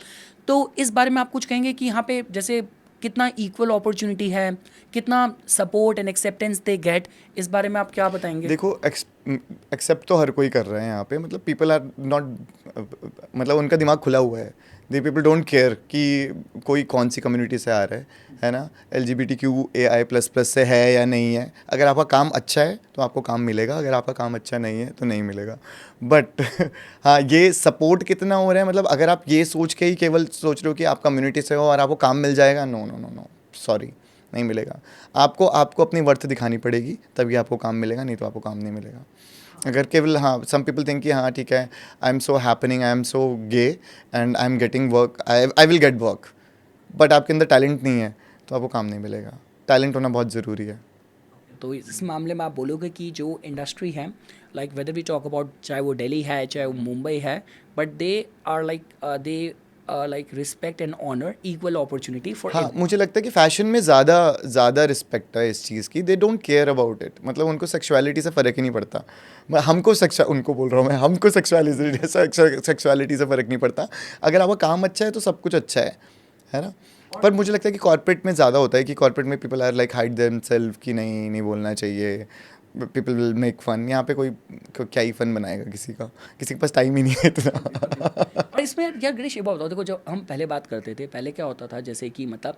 तो इस बारे में आप कुछ कहेंगे कि यहाँ पे जैसे कितना इक्वल अपॉर्चुनिटी है, कितना support and acceptance they get, इस बारे में आप क्या बताएंगे? देखो एक्सेप्ट तो हर कोई कर रहा है यहाँ पे, मतलब पीपल आर नॉट, मतलब उनका दिमाग खुला हुआ है, दे पीपल डोंट केयर कि कोई कौन सी कम्युनिटी से आ रहा है ना, LGBTQAI++ से है या नहीं है। अगर आपका काम अच्छा है तो आपको काम मिलेगा, अगर आपका काम अच्छा नहीं है तो नहीं मिलेगा। बट हाँ, ये सपोर्ट कितना हो रहा है, मतलब अगर आप ये सोच के ही केवल सोच रहे हो कि आप कम्युनिटी से हो और आपको काम मिल जाएगा, no no no no, sorry, नहीं मिलेगा। आपको आपको अपनी वर्थ दिखानी पड़ेगी, तभी आपको काम मिलेगा, नहीं तो आपको काम नहीं मिलेगा। अगर केवल हाँ, सम पीपल थिंक कि हाँ ठीक है, I am so happening, I am so gay and I am getting work, I will get work, but आपके अंदर टैलेंट नहीं है तो आपको काम नहीं मिलेगा। टैलेंट होना बहुत ज़रूरी है। तो इस मामले में आप बोलोगे कि जो इंडस्ट्री है, like whether we talk about, चाहे वो दिल्ली है चाहे वो मुंबई है, but they are like they like respect and honour equal opportunity for हाँ, मुझे लगता है कि फ़ैशन में ज़्यादा ज़्यादा रिस्पेक्ट है इस चीज़ की। They don't care about it, मतलब उनको सेक्सुअलिटी से फ़र्क ही नहीं पड़ता। मैं हमको उनको बोल रहा हूँ मैं, हमको सेक्सुअलिटी से फ़र्क नहीं पड़ता। अगर आपका काम अच्छा है तो सब कुछ अच्छा है ना? पर मुझे लगता है कि कॉर्पोरेट में ज़्यादा होता है कि कॉर्पोरेट में people are like hide themselves कि नहीं, नहीं बोलना चाहिए, पीपल विल मेक फ़न। यहाँ पे कोई क्या ही फ़न बनाएगा, किसी के पास टाइम ही नहीं है इतना। और इसमें यार गणेश, ये बात बताओ, देखो जब हम पहले बात करते थे, पहले क्या होता था, जैसे कि मतलब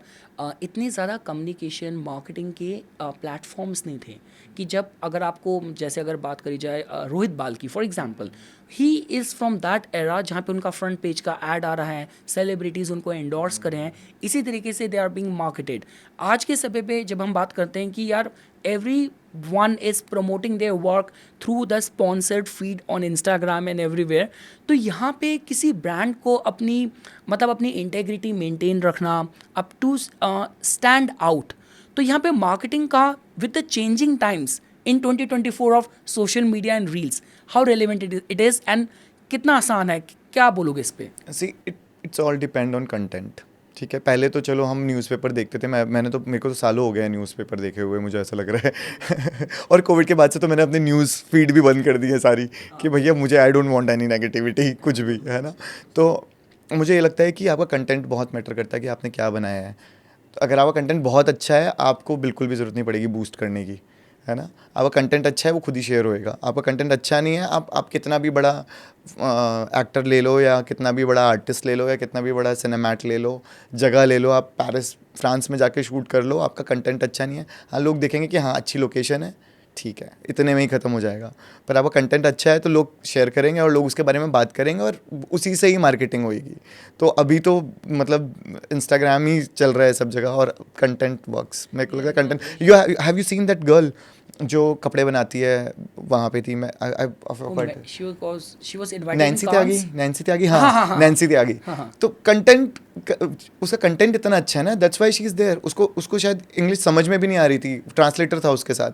इतने ज़्यादा कम्युनिकेशन मार्केटिंग के प्लेटफॉर्म्स नहीं थे कि जब अगर आपको, जैसे अगर बात करी जाए रोहित बाल की for example, he is from that era जहाँ पे उनका फ्रंट पेज का ऐड आ रहा है, सेलिब्रिटीज़ उनको एंडोर्स कर रहे हैं, इसी तरीके से दे आर बीइंग मार्केटेड। आज के समय पे जब हम बात करते हैं कि यार every one is promoting their work through the sponsored feed on Instagram and everywhere, तो यहाँ पे किसी ब्रांड को अपनी मतलब अपनी इंटेग्रिटी मेंटेन रखना, अप टू स्टैंड आउट, तो यहाँ पे मार्केटिंग का with the changing times in 2024 of social media and reels, how relevant it is and कितना आसान है, क्या बोलोगे इस पे? See it's all depend on content. ठीक है, पहले तो चलो हम न्यूज़पेपर देखते थे, मैंने तो, मेरे को तो सालों हो गया है न्यूज़पेपर देखे हुए, मुझे ऐसा लग रहा है। और कोविड के बाद से तो मैंने अपनी न्यूज़ फीड भी बंद कर दी है सारी, कि भैया मुझे आई डोंट वांट एनी नेगेटिविटी, कुछ भी, है ना? तो मुझे ये लगता है कि आपका कंटेंट बहुत मैटर करता है कि आपने क्या बनाया है। तो अगर आपका कंटेंट बहुत अच्छा है, आपको बिल्कुल भी ज़रूरत नहीं पड़ेगी बूस्ट करने की, है ना? आपका कंटेंट अच्छा है, वो खुद ही शेयर होएगा। आपका कंटेंट अच्छा नहीं है, आप कितना भी बड़ा एक्टर ले लो, या कितना भी बड़ा आर्टिस्ट ले लो, या कितना भी बड़ा सिनेमैट ले लो, जगह ले लो, आप पेरिस फ्रांस में जाके शूट कर लो, आपका कंटेंट अच्छा नहीं है, हाँ लोग देखेंगे कि हाँ अच्छी लोकेशन है, ठीक है, इतने में ही ख़त्म हो जाएगा। पर आपका कंटेंट अच्छा है तो लोग शेयर करेंगे और लोग उसके बारे में बात करेंगे, और उसी से ही मार्केटिंग होएगी। तो अभी तो मतलब इंस्टाग्राम ही चल रहा है सब जगह, और कंटेंट वर्क्स। मेरे को लगता है content, have you seen that girl जो कपड़े बनाती है, वहाँ पे थी मैं, she was invited in Nancy Tyagi, Cannes. Nancy Tyagi, हाँ, हाँ, हाँ हाँ। नैन्सी त्यागी। हाँ, हाँ। तो कंटेंट, उसका कंटेंट इतना अच्छा है ना, that's why she is there. उसको शायद इंग्लिश समझ में भी नहीं आ रही थी, ट्रांसलेटर था उसके साथ,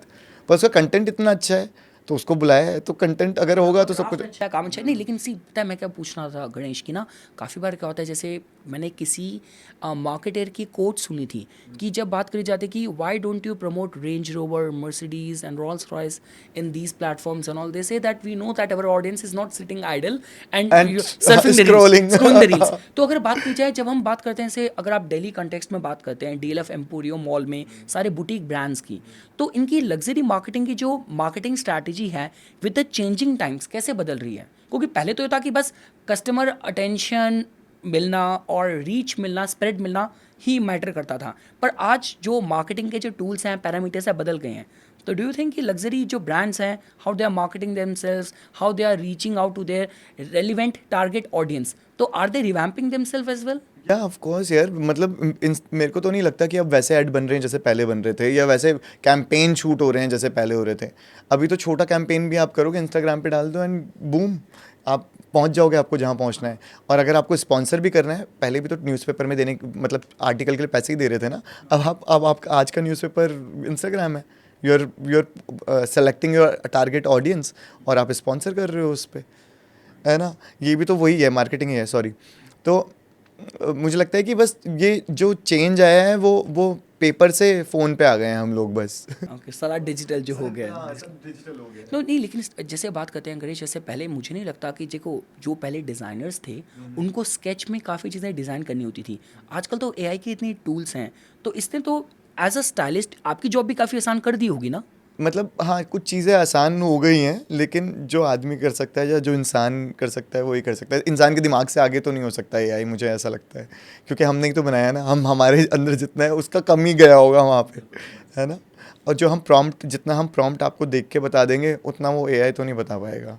पर उसका कंटेंट इतना अच्छा है तो उसको बुलाया है। तो कंटेंट अगर होगा तो सब कुछ अच्छा काम अच्छा नहीं, लेकिन सी पता है मैं क्या पूछना था गणेश की ना, काफ़ी बार क्या होता है, जैसे मैंने किसी मार्केटर की कोट सुनी थी कि जब बात करी जाती है कि why don't you promote Range Rover, Mercedes and Rolls Royce in these platforms and all, they say that we know that our audience is not sitting idle and And surfing the scrolling. Reels, scrolling the reels. तो अगर बात की जाए, जब हम बात करते हैं से, अगर आप दिल्ली कंटेक्स्ट में बात करते हैं, डीएलएफ एम्पोरियो मॉल में सारे बुटीक ब्रांड्स की, तो इनकी लग्जरी मार्केटिंग की जो मार्केटिंग स्ट्रैटेजी है विद द चेंजिंग टाइम्स कैसे बदल रही है? क्योंकि पहले तो ये था कि बस कस्टमर अटेंशन मिलना और रीच मिलना, स्प्रेड मिलना ही मैटर करता था, पर आज जो मार्केटिंग के जो टूल्स हैं, पैरामीटर्स हैं, बदल गए हैं। तो डू यू थिंक कि लग्जरी जो ब्रांड्स हैं, how they are marketing themselves, how they are reaching out to their relevant target audience, तो are they revamping themself as well? या ऑफ कोर्स यार, मतलब मेरे को तो नहीं लगता कि अब वैसे ऐड बन रहे हैं जैसे पहले बन रहे थे, या वैसे कैंपेन शूट हो रहे हैं जैसे पहले हो रहे थे। अभी तो छोटा कैंपेन भी आप करोगे, इंस्टाग्राम पे डाल दो एंड बूम, आप पहुंच जाओगे आपको जहां पहुंचना है। और अगर आपको स्पॉन्सर भी करना है, पहले भी तो न्यूज़पेपर में देने, मतलब आर्टिकल के लिए पैसे ही दे रहे थे ना, अब आप आज का न्यूज़पेपर इंस्टाग्राम है। You are selecting your target audience, और आप स्पॉन्सर कर रहे हो उस पर, है ना? ये भी तो वही है, मार्केटिंग ही है, सॉरी। तो मुझे लगता है कि बस ये जो चेंज आया है वो पेपर से फ़ोन पे आ गए हैं हम लोग बस। ओके, सारा डिजिटल जो हो गया है। डिजिटल हो गया। नो नहीं, लेकिन जैसे बात करते हैं गणेश, जैसे पहले मुझे नहीं लगता कि देखो जो पहले डिज़ाइनर्स थे उनको स्केच में काफ़ी चीज़ें डिज़ाइन करनी होती थी। आजकल तो एआई की इतनी टूल्स हैं, तो इसने तो एज अ स्टाइलिस्ट आपकी जॉब भी काफ़ी आसान कर दी होगी ना? मतलब हाँ, कुछ चीज़ें आसान हो गई हैं, लेकिन जो आदमी कर सकता है या जो इंसान कर सकता है वही कर सकता है। इंसान के दिमाग से आगे तो नहीं हो सकता एआई, मुझे ऐसा लगता है, क्योंकि हमने ही तो बनाया ना। हमारे अंदर जितना है उसका कम ही गया होगा वहाँ पे, है ना? और जो जितना हम प्रॉम्प्ट आपको देख के बता देंगे, उतना वो एआई तो नहीं बता पाएगा।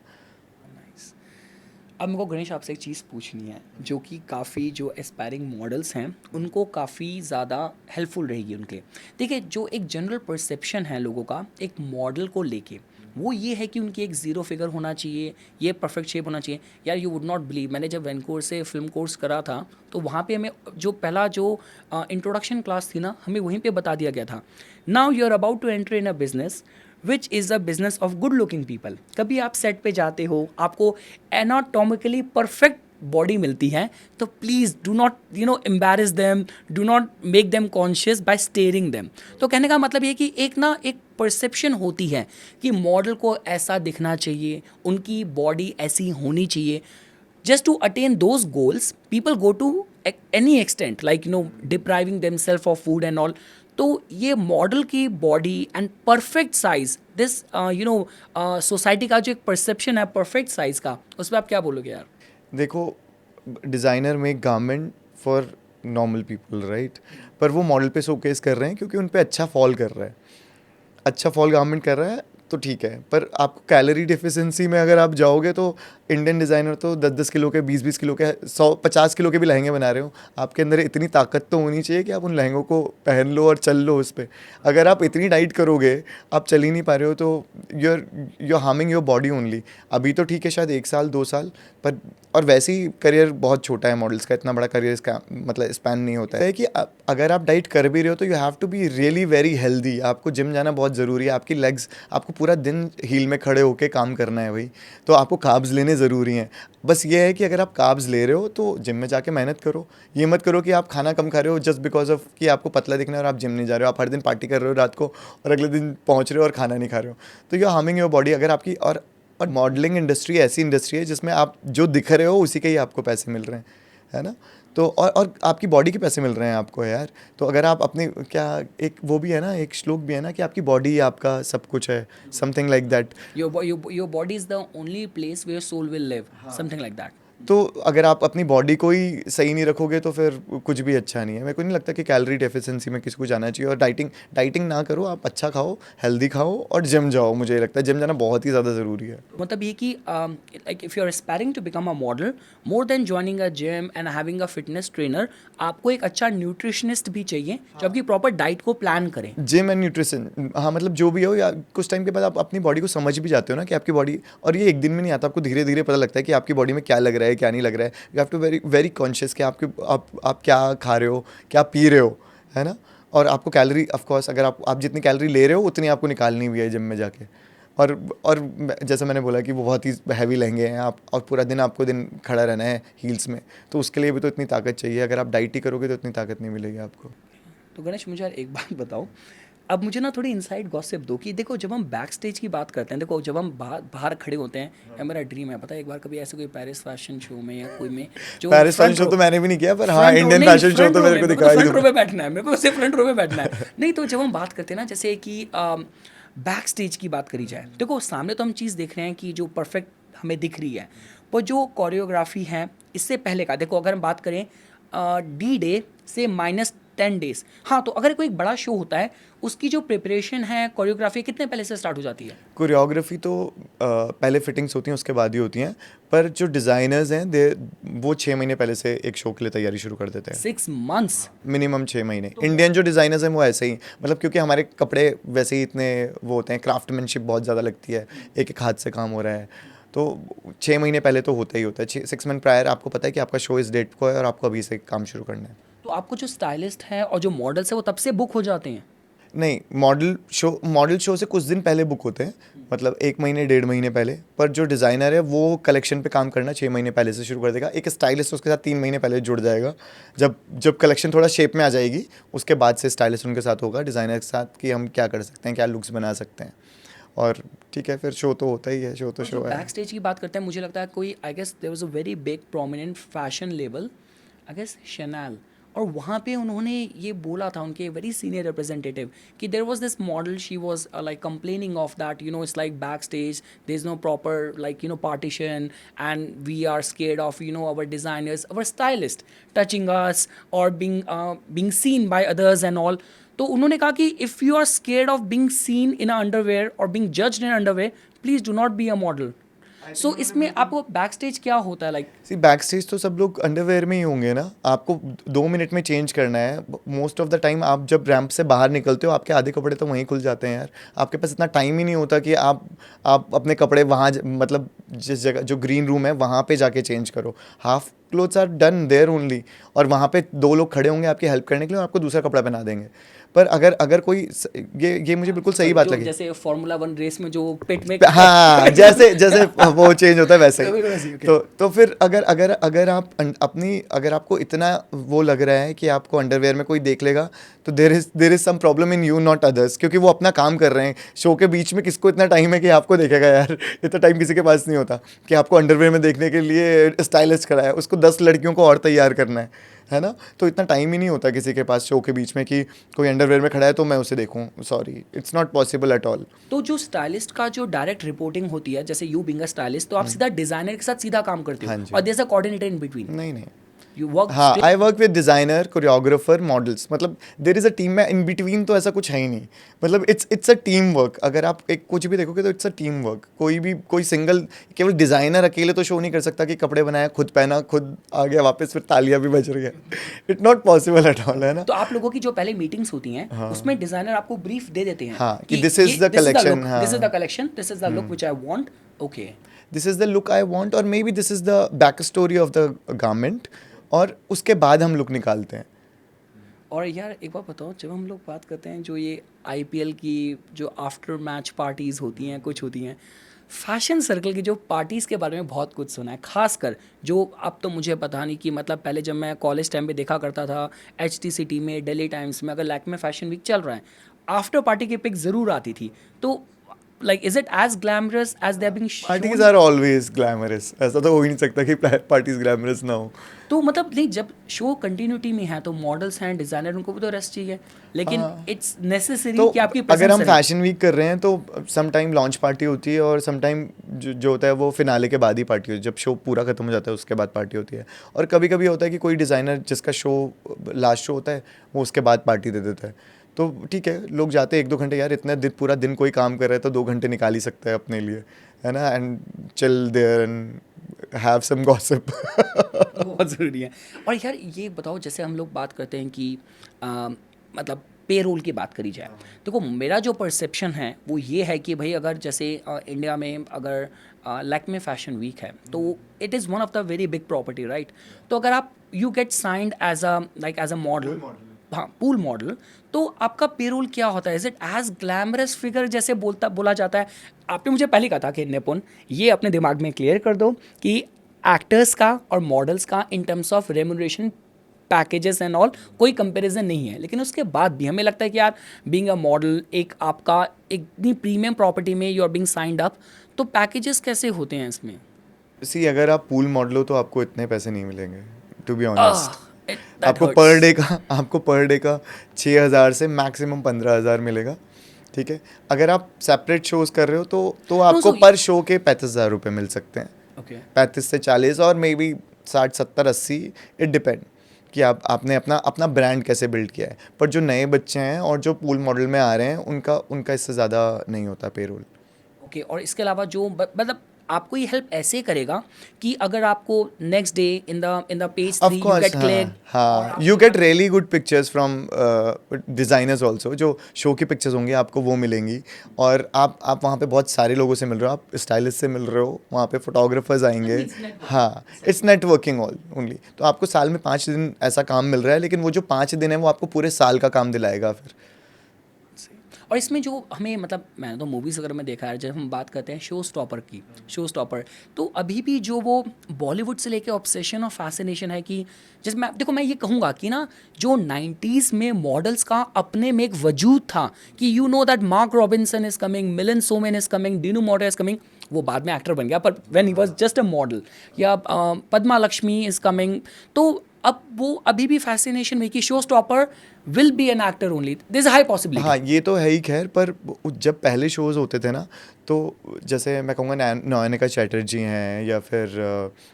अब मेरे को गणेश आपसे एक चीज़ पूछनी है जो कि काफ़ी जो एस्पायरिंग मॉडल्स हैं उनको काफ़ी ज़्यादा हेल्पफुल रहेगी उनके। देखिए जो एक जनरल परसेप्शन है लोगों का एक मॉडल को लेके वो ये है कि उनकी एक ज़ीरो फिगर होना चाहिए, ये परफेक्ट शेप होना चाहिए। यार यू वुड नॉट बिलीव, मैंने जब वैनकूवर से फिल्म कोर्स करा था तो वहाँ पे हमें जो पहला जो इंट्रोडक्शन क्लास थी ना हमें वहीं पे बता दिया गया था, now you are about to enter in a business which is a business of good looking people. कभी आप सेट पे जाते हो, आपको एनाटॉमिकली परफेक्ट बॉडी मिलती है, तो please do not embarrass them, do not make them conscious by staring them. तो कहने का मतलब ये कि एक परसेप्शन होती है कि मॉडल को ऐसा दिखना चाहिए, उनकी बॉडी ऐसी होनी चाहिए। Just to attain those goals, people go to any extent, like depriving themselves of food and all. तो ये मॉडल की body and perfect size, this society का जो एक परसेप्शन है परफेक्ट साइज का, उस पर आप क्या बोलोगे यार? देखो, designer make garment for normal people, right? पर वो मॉडल पे शोकेस कर रहे हैं क्योंकि उन पे अच्छा फॉल कर रहा है, अच्छा फॉल गारमेंट कर रहा है, तो ठीक है। पर आपको कैलोरी डिफिशिएंसी में अगर आप जाओगे तो इंडियन डिज़ाइनर तो 10-10 किलो के, 20-20 किलो के, 100-50 किलो के भी लहंगे बना रहे हो। आपके अंदर इतनी ताकत तो होनी चाहिए कि आप उन लहंगों को पहन लो और चल लो उस पे। अगर आप इतनी डाइट करोगे, आप चल ही नहीं पा रहे हो, तो you are harming your body only. अभी तो ठीक है, शायद 1 साल 2 साल, पर और वैसे ही करियर बहुत छोटा है मॉडल्स का, इतना बड़ा करियर इसका मतलब स्पैन नहीं होता है कि अगर आप डाइट कर भी रहे हो तो you have to be really very healthy. आपको जिम जाना बहुत ज़रूरी है, आपकी लेग्स, आपको पूरा दिन हील में खड़े होकर काम करना है भाई, तो आपको कार्ब्स लेने ज़रूरी हैं। बस ये है कि अगर आप कार्ब्स ले रहे हो तो जिम में जाके मेहनत करो। ये मत करो कि आप खाना कम खा रहे हो जस्ट बिकॉज ऑफ कि आपको पतला दिखना है और आप जिम नहीं जा रहे हो। आप हर दिन पार्टी कर रहे हो रात को और अगले दिन पहुंच रहे हो और खाना नहीं खा रहे हो, तो you are harming your body. अगर आपकी और मॉडलिंग इंडस्ट्री ऐसी इंडस्ट्री है जिसमें आप जो दिख रहे हो उसी के ही आपको पैसे मिल रहे हैं, है ना? तो और आपकी बॉडी के पैसे मिल रहे हैं आपको यार। तो अगर आप अपने क्या, एक वो भी है ना, एक श्लोक भी है ना कि आपकी बॉडी आपका सब कुछ है, something like that. Your body is the only place where soul will live, something like that. तो अगर आप अपनी बॉडी को ही सही नहीं रखोगे तो फिर कुछ भी अच्छा नहीं है। मेरे को नहीं लगता कि कैलोरी डेफिशिएंसी में किसी को जाना चाहिए। और डाइटिंग ना करो, आप अच्छा खाओ, हेल्दी खाओ और जिम जाओ। मुझे लगता है जिम जाना बहुत ही ज़्यादा ज़रूरी है। मतलब ये कि like if you are aspiring to become a model, more than joining a gym and having a fitness trainer, आपको एक अच्छा न्यूट्रिशनिस्ट भी चाहिए जो आपकी प्रॉपर डाइट को प्लान करे। जिम एंड न्यूट्रिशन, हाँ, मतलब जो भी हो, या कुछ टाइम के बाद आप अपनी बॉडी को समझ भी जाते हो ना कि आपकी बॉडी, और ये एक दिन में नहीं आता, आपको धीरे धीरे पता लगता है कि आपकी बॉडी में क्या लग रहा है क्या नहीं लग रहा है। You have to very very conscious कि आप क्या खा रहे हो, क्या पी रहे हो, है ना? और आपको कैलोरी, ऑफ कोर्स, अगर आप जितनी कैलोरी ले रहे हो उतनी आपको निकालनी भी है जिम में जाके। और जैसे मैंने बोला कि वो बहुत ही हैवी लहंगे हैं आप, और पूरा दिन आपको खड़ा रहना है हील्स में, तो उसके लिए भी तो इतनी ताकत चाहिए। अगर आप डाइट ही करोगे तो इतनी ताकत नहीं मिलेगी आपको। तो गणेश मुझे यार एक बात बताओ, अब मुझे ना थोड़ी इनसाइड गॉसिप दो कि देखो जब हम बैक स्टेज की बात करते हैं, देखो जब हम बाहर बाहर खड़े होते हैं, या मेरा ड्रीम है पता है एक बार कभी ऐसे कोई पेरिस फैशन शो में या कोई में जो पेरिस फैशन शो तो मैंने भी नहीं किया, पर हाँ इंडियन फैशन शो तो मेरे को दिखाई फ्रंट रो में बैठना है, मेरे को सिर्फ फ्रंट रो में बैठना है। नहीं तो जब हम बात करते हैं ना, जैसे कि बैक स्टेज की बात करी जाए, देखो सामने तो हम चीज़ देख रहे हैं कि जो परफेक्ट हमें दिख रही है, पर जो कोरियोग्राफी है इससे पहले का, देखो अगर हम बात करें D-Day से -10 डेज, हाँ, तो अगर कोई बड़ा शो होता है उसकी जो प्रिपरेशन है, कोरियोग्राफी कितने पहले से स्टार्ट हो जाती है? कोरियोग्राफी तो पहले फिटिंग्स होती हैं उसके बाद ही होती हैं, पर जो डिज़ाइनर्स हैं वो 6 महीने पहले से एक शो के लिए तैयारी शुरू कर देते हैं। 6 मंथ्स मिनिमम 6 महीने। इंडियन जो डिज़ाइनर्स हैं वो ऐसे ही, मतलब क्योंकि हमारे कपड़े वैसे ही इतने वो होते हैं, क्राफ्टमैनशिप बहुत ज़्यादा लगती है, एक एक हाथ से काम हो रहा है, तो 6 महीने पहले तो होता ही होता है। 6 मंथ प्रायर आपको पता है कि आपका शो इस डेट को है और आपको अभी से काम शुरू करना है। तो आपको जो स्टाइलिस्ट है और जो मॉडल्स है वो तब से बुक हो जाते हैं? नहीं, मॉडल शो से कुछ दिन पहले बुक होते हैं, मतलब 1 महीने 1.5 महीने पहले। पर जो डिज़ाइनर है वो कलेक्शन पे काम करना 6 महीने पहले से शुरू कर देगा। एक स्टाइलिस्ट उसके साथ 3 महीने पहले जुड़ जाएगा। जब कलेक्शन थोड़ा शेप में आ जाएगी, उसके बाद से स्टाइलिस्ट उनके साथ होगा, डिज़ाइनर के साथ, कि हम क्या कर सकते हैं, क्या लुक्स बना सकते हैं। और ठीक है, फिर शो तो होता ही है, शो तो शो है। बैक स्टेज की बात करते हैं, मुझे लगता है कोई, I guess there was a very big prominent fashion label, I guess Chanel, और वहाँ पे उन्होंने ये बोला था, उनके वेरी सीनियर रिप्रेजेंटेटिव, कि there was this model, she was like complaining of that, it's like back stage there is no proper like partition, and we are scared of our designers, our stylist touching us और being seen by others and all. तो उन्होंने कहा कि if you are scared of being seen in a underwear और being judged in underwear, please do not be a model. So इसमें आपको back stage क्या होता है लाइक? सी बैक स्टेज तो सब लोग अंडरवेयर में ही होंगे ना, आपको 2 मिनट में चेंज करना है। मोस्ट ऑफ द टाइम आप जब रैंप से बाहर निकलते हो आपके आधे कपड़े तो वहीं खुल जाते हैं यार। आपके पास इतना टाइम ही नहीं होता कि आप अपने कपड़े वहाँ मतलब जिस जगह जो ग्रीन रूम है वहाँ पे जाके चेंज करो। Half clothes are done there only, और वहाँ पे 2 लोग खड़े होंगे आपकी हेल्प करने के लिए और आपको दूसरा कपड़ा पहना देंगे। पर अगर अगर कोई ये मुझे बिल्कुल सही बात जो लगी। जैसे फार्मूला 1 रेस में जो पिट में हाँ, जैसे जैसे वो चेंज होता है वैसे कभी ही। वैसे, okay. तो फिर अगर अगर अगर आप अगर आपको इतना वो लग रहा है कि आपको अंडरवेयर में कोई देख लेगा, तो there is some problem in you not others, क्योंकि वो अपना काम कर रहे हैं। शो के बीच में किसको इतना टाइम है कि आपको देखेगा यार? इतना टाइम किसी के पास नहीं होता कि आपको अंडरवेयर में देखने के लिए स्टाइलिस्ट खड़ा है, उसको 10 लड़कियों को और तैयार करना है ना? तो इतना टाइम ही नहीं होता किसी के पास शो के बीच में कि कोई अंडरवेयर में खड़ा है तो मैं उसे देखूं। Sorry, it's not possible at all. तो जो स्टाइलिस्ट का जो डायरेक्ट रिपोर्टिंग होती है, जैसे यू बिंग अ स्टाइलिस्ट, तो आप सीधा डिजाइनर के साथ सीधा काम करते हाँ हो जी। और there is a coordinator in between, नहीं नहीं, यू वर्क हाँ, I work with designer, choreographer, models, मतलब देर इज़ अ टीम में। इन बिटवीन तो ऐसा कुछ है ही नहीं, मतलब इट्स अ टीम वर्क। अगर आप एक कुछ भी देखोगे तो इट्स अ टीम वर्क। कोई सिंगल केवल डिज़ाइनर अकेले तो शो नहीं कर सकता कि कपड़े बनाया, खुद पहना, खुद आ गया वापस, फिर तालियां भी बज रही है। It not possible at all, है ना? तो आप लोगों की जो पहले मीटिंग्स होती हैं उसमें डिजाइनर आपको ब्रीफ दे देते हैं हाँ, कि कि this is the this is the collection, look, हाँ। This is the collection, this is the look which I want. Okay, this is the look I want, और maybe this is the back story of the garment, और उसके बाद हम look निकालते हैं। और यार एक बात बताओ, जब हम लोग बात करते हैं जो ये आईपीएल की जो आफ्टर मैच पार्टीज़ होती हैं, कुछ होती हैं, फैशन सर्कल की जो पार्टीज़ के बारे में बहुत कुछ सुना है, खासकर जो अब तो मुझे पता नहीं कि मतलब पहले जब मैं कॉलेज टाइम पे देखा करता था एच सिटी में, दिल्ली टाइम्स में, अगर लैक्मे फैशन वीक चल रहा है, आफ्टर पार्टी की पिक ज़रूर आती थी। तो like is it as glamorous as they are being parties shown? Are always glamorous, ऐसा तो हो ही नहीं सकता कि पार्टीज ग्लैमरस ना हो। तो मतलब नहीं, जब शो कंटिन्यूटी में है तो मॉडल्स हैं, डिज़ाइनर, उनको भी तो रेस्ट चाहिए, लेकिन इट्स नेसेसरी तो कि आपकी अगर प्रेजेंस हम रहे। फैशन वीक कर रहे हैं तो सम टाइम लॉन्च पार्टी होती है, और सम टाइम जो होता है वो फिनाले के बाद ही पार्टी होती है, जब शो पूरा खत्म हो जाता है उसके बाद पार्टी होती है। और कभी कभी होता है कि कोई डिज़ाइनर जिसका शो लास्ट शो होता है वो उसके बाद पार्टी दे देता है, तो ठीक है, लोग जाते हैं 1-2 घंटे। यार इतना दिन, पूरा दिन कोई काम कर रहा है तो 2 घंटे निकाल ही सकता है अपने लिए, है ना? And chill there and have some gossip. बहुत ज़रूरी है। और यार ये बताओ, जैसे हम लोग बात करते हैं कि मतलब पे रोल की बात करी जाए, देखो मेरा जो परसेप्शन है वो ये है कि भाई अगर जैसे इंडिया में अगर लैक्मे फैशन वीक है तो it is one of the very big property, right? तो अगर आप you get signed as a like as a model, हाँ पूल मॉडल, तो आपका पे रोल क्या होता है? Is it as glamorous figure जैसे बोला जाता है? आपने मुझे पहले कहा था कि निपुण, ये अपने दिमाग में क्लियर कर दो कि एक्टर्स का और मॉडल्स का in terms of remuneration packages and all कोई कंपैरिजन नहीं है, लेकिन उसके बाद भी हमें लगता है कि यार बीइंग अ मॉडल एक आपका इतनी प्रीमियम प्रॉपर्टी में you are being signed up, तो पैकेजेस कैसे होते हैं इसमें? सी, अगर आप पूल मॉडल हो तो आपको इतने पैसे नहीं मिलेंगे, to be uh, honest. That आपको हर्ट्स। पर डे का 6,000 से मैक्सिमम 15,000 मिलेगा, ठीक है? अगर आप सेपरेट शोज़ कर रहे हो तो नो आपको सो पर शो के 35,000 रुपये मिल सकते हैं। ओके, 35 से 40, और मे बी 60, 70, 80, इट डिपेंड कि आपने अपना अपना ब्रांड कैसे बिल्ड किया है। पर जो नए बच्चे हैं और जो पूल मॉडल में आ रहे हैं उनका उनका इससे ज़्यादा नहीं होता पेरोल। ओके। और इसके अलावा जो मतलब आपको ये हेल्प ऐसे करेगा कि अगर आपको next day in the page of 3 you course, get click, हाँ हाँ, you get really good pictures from designers also. जो शो की पिक्चर्स होंगी आपको वो मिलेंगी, और आप वहाँ पे बहुत सारे लोगों से मिल रहे हो, आप स्टाइलिस्ट से मिल रहे हो, वहाँ पे फोटोग्राफर्स आएंगे। हाँ, इट्स नेटवर्किंग ऑल ओनली। तो आपको साल में 5 दिन ऐसा काम मिल रहा है, लेकिन वो जो 5 दिन है वो आपको पूरे साल का काम दिलाएगा फिर। और इसमें जो हमें मतलब मैंने तो मूवीज़ वगैरह में देखा है, जब हम बात करते हैं शो स्टॉपर की, शो स्टॉपर, तो अभी भी जो वो बॉलीवुड से लेके ऑब्सेशन और फैसिनेशन है कि जैसे मैं देखो मैं ये कहूँगा कि ना जो 90s में मॉडल्स का अपने में एक वजूद था कि you know that Mark Robinson is coming, Milind Soman is coming, Dino Morea is coming, वो बाद में एक्टर बन गया, पर when he was just a model, या पद्मा लक्ष्मी इज कमिंग, तो अब वो अभी भी फैसिनेशन में कि show stopper will be an actor only, this is high possibility. हाँ, ये तो है ही खैर, पर जब पहले शोज़ होते थे ना, तो जैसे मैं कहूँगा नयनिका चैटर्जी हैं, या फिर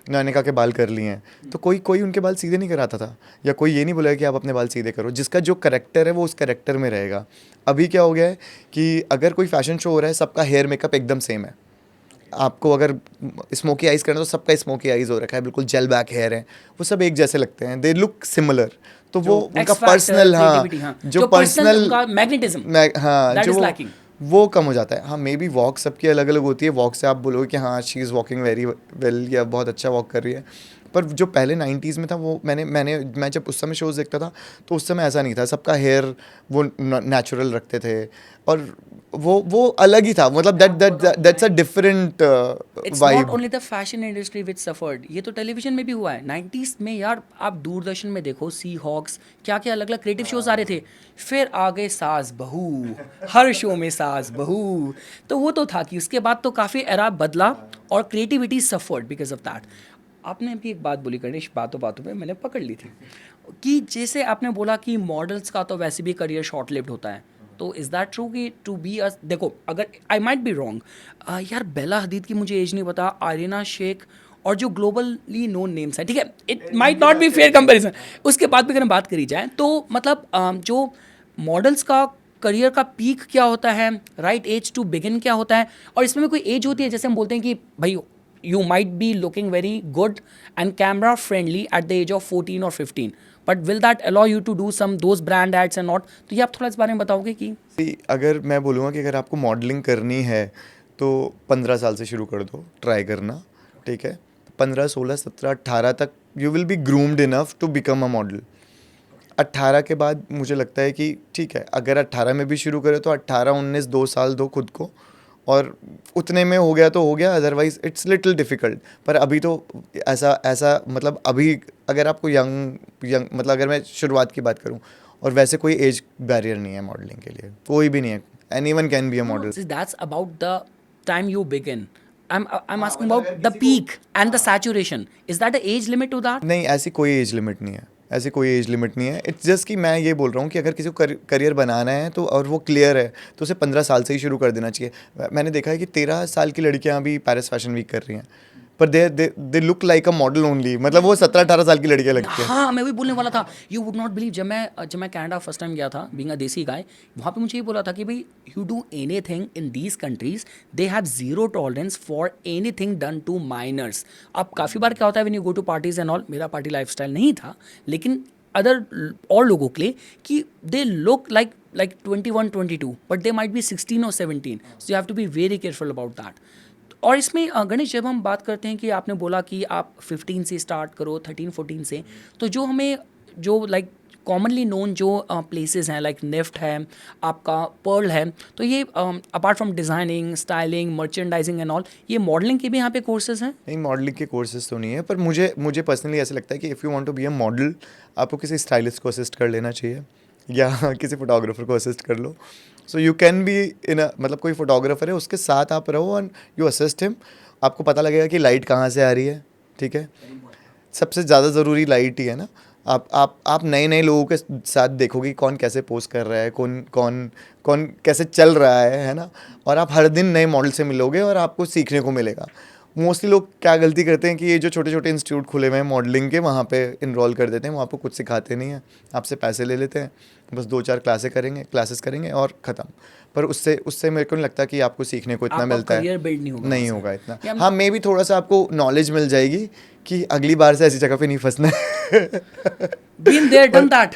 नयनिका के बाल कर लिए हैं, तो कोई कोई उनके बाल सीधे नहीं कराता था, या कोई ये नहीं बोलेगा कि आप अपने बाल सीधे करो। जिसका जो करेक्टर है वो उस करेक्टर में रहेगा। अभी क्या हो गया है कि अगर कोई फैशन शो हो रहा है, सबका हेयर मेकअप एकदम सेम है, आपको अगर स्मोकी आइज करना है तो सबका स्मोकी आइज हो रखा है, बिल्कुल जेल बैक हेयर है, वो सब एक जैसे लगते हैं, दे लुक सिमिलर। तो वो उनका पर्सनल, हाँ, जो पर्सनल उनका मैग्नेटिज्म हाँ, दैट जो इज लैकिंग। वो कम हो जाता है। हाँ, मे बी वॉक सबकी अलग अलग होती है, वॉक से आप बोलोगे कि हाँ she is walking very well या बहुत अच्छा वॉक कर रही है, पर जो पहले 90s में था वो मैं जब उस समय शोज़ देखता था तो उस समय ऐसा नहीं था, सबका हेयर वो नेचुरल रखते थे और वो अलग ही था, मतलब that's a different it's not vibe. Only the fashion industry which suffered, ये तो टेलीविजन में भी हुआ है 90s में यार। आप दूरदर्शन में देखो, सी हॉक्स, क्या क्या अलग अलग क्रिएटिव शोज आ रहे थे। फिर आ गए सास बहू, हर शो में सास बहू। तो वो तो था कि उसके बाद तो काफ़ी एरा बदला और creativity suffered because of that. आपने अभी एक बात बोली गणेश, बातों बातों पे मैंने पकड़ ली थी कि जैसे आपने बोला कि मॉडल्स का तो वैसे भी करियर शॉर्ट लिव्ड होता है, तो इज़ दैट ट्रू कि टू बी अ, देखो अगर आई माइट बी रॉन्ग यार, बेला हदीद की मुझे एज नहीं पता, आरिना शेख और जो ग्लोबली नोन नेम्स हैं, ठीक है, it might not be fair comparison. उसके बाद भी अगर हम बात करी जाए तो मतलब जो मॉडल्स का करियर का पीक क्या होता है, राइट एज टू बिगिन क्या होता है, और इसमें भी कोई एज होती है जैसे हम बोलते हैं कि भाई you might be looking very good and camera friendly at the age of 14 or 15, but will that allow you to do some those brand ads and not? तो ये आप थोड़ा इस बारे में बताओगे कि अगर मैं बोलूँगा कि अगर आपको मॉडलिंग करनी है तो 15 साल से शुरू कर दो ट्राई करना, ठीक है, 15 16 17 18 तक you will be groomed enough to become a model. 18 के बाद मुझे लगता है कि ठीक है, अगर 18 में भी शुरू करें तो 18 19 2 साल दो खुद को, और उतने में हो गया तो हो गया, अदरवाइज इट्स लिटिल डिफ़िकल्ट। पर अभी तो ऐसा ऐसा मतलब अभी अगर आपको यंग मतलब अगर मैं शुरुआत की बात करूं, और वैसे कोई एज बैरियर नहीं है मॉडलिंग के लिए, कोई भी नहीं है, anyone can be a no, model. see, that's about the time you begin. I'm asking about the peak and the saturation. Is that an age limit to that? नहीं, ऐसी कोई एज लिमिट नहीं है, ऐसी कोई एज लिमिट नहीं है। It's just कि मैं ये बोल रहा हूँ कि अगर किसी को करियर बनाना है तो, और वो क्लियर है, तो उसे 15 साल से ही शुरू कर देना चाहिए। मैंने देखा है कि 13 साल की लड़कियाँ भी पेरिस फैशन वीक कर रही हैं, पर they look like a model only, मतलब वो 17 18 साल की लड़कियाँ लगती हैं। हाँ, मैं वही बोलने वाला था। यू वुड नॉट बिलीव, जब मैं कनाडा फर्स्ट टाइम गया था बीइंग अ देसी गाय, वहाँ पे मुझे ये बोला था कि भाई you do anything in these countries, they have zero tolerance for anything done to minors. अब काफ़ी बार क्या होता है when you go to parties and all, मेरा पार्टी लाइफस्टाइल नहीं था, लेकिन अदर और लोगों के लिए कि they look like 21 22, but they might be 16 और 17, so you have to be very careful about that. और इसमें गणेश, जब हम बात करते हैं कि आपने बोला कि आप 15 से स्टार्ट करो, 13 14 से, तो जो हमें जो लाइक कॉमनली नोन जो प्लेसेस हैं लाइक निफ्ट है, आपका पर्ल है, तो ये apart from designing, styling, merchandising and all, ये मॉडलिंग के भी यहाँ पे कोर्सेज हैं? नहीं, मॉडलिंग के कोर्सेज तो नहीं है, पर मुझे पर्सनली ऐसा लगता है कि if you want to be a model, आपको किसी स्टाइलिस्ट को असिस्ट कर लेना चाहिए या किसी फोटोग्राफर को असिस्ट कर लो। So you can be in a, मतलब कोई फोटोग्राफर है उसके साथ आप रहो एंड यू असिस्ट हिम, आपको पता लगेगा कि लाइट कहाँ से आ रही है, ठीक है, सबसे ज़्यादा ज़रूरी लाइट ही है ना। आप नए नए लोगों के साथ देखोगे कौन कैसे पोस्ट कर रहा है, कौन कौन कौन कैसे चल रहा है ना, और आप हर दिन नए मॉडल से मिलोगे और आपको सीखने को मिलेगा। मोस्टली लोग क्या गलती करते हैं कि ये जो छोटे छोटे इंस्टीट्यूट खुले हुए हैं मॉडलिंग के, वहाँ पे इनरोल कर देते हैं, वो आपको कुछ सिखाते नहीं हैं, आपसे पैसे ले लेते हैं, बस 2 4 क्लासेस करेंगे और ख़त्म। पर उससे उससे मेरे को नहीं लगता कि आपको सीखने को इतना आपका मिलता है, करियर बिल्ड नहीं होगा नहीं वहाँ से। होगा इतना। या हाँ, मे भी थोड़ा सा आपको नॉलेज मिल जाएगी कि अगली बार से ऐसी जगह पे नहीं फंसना है। बीन देयर डन पर दैट,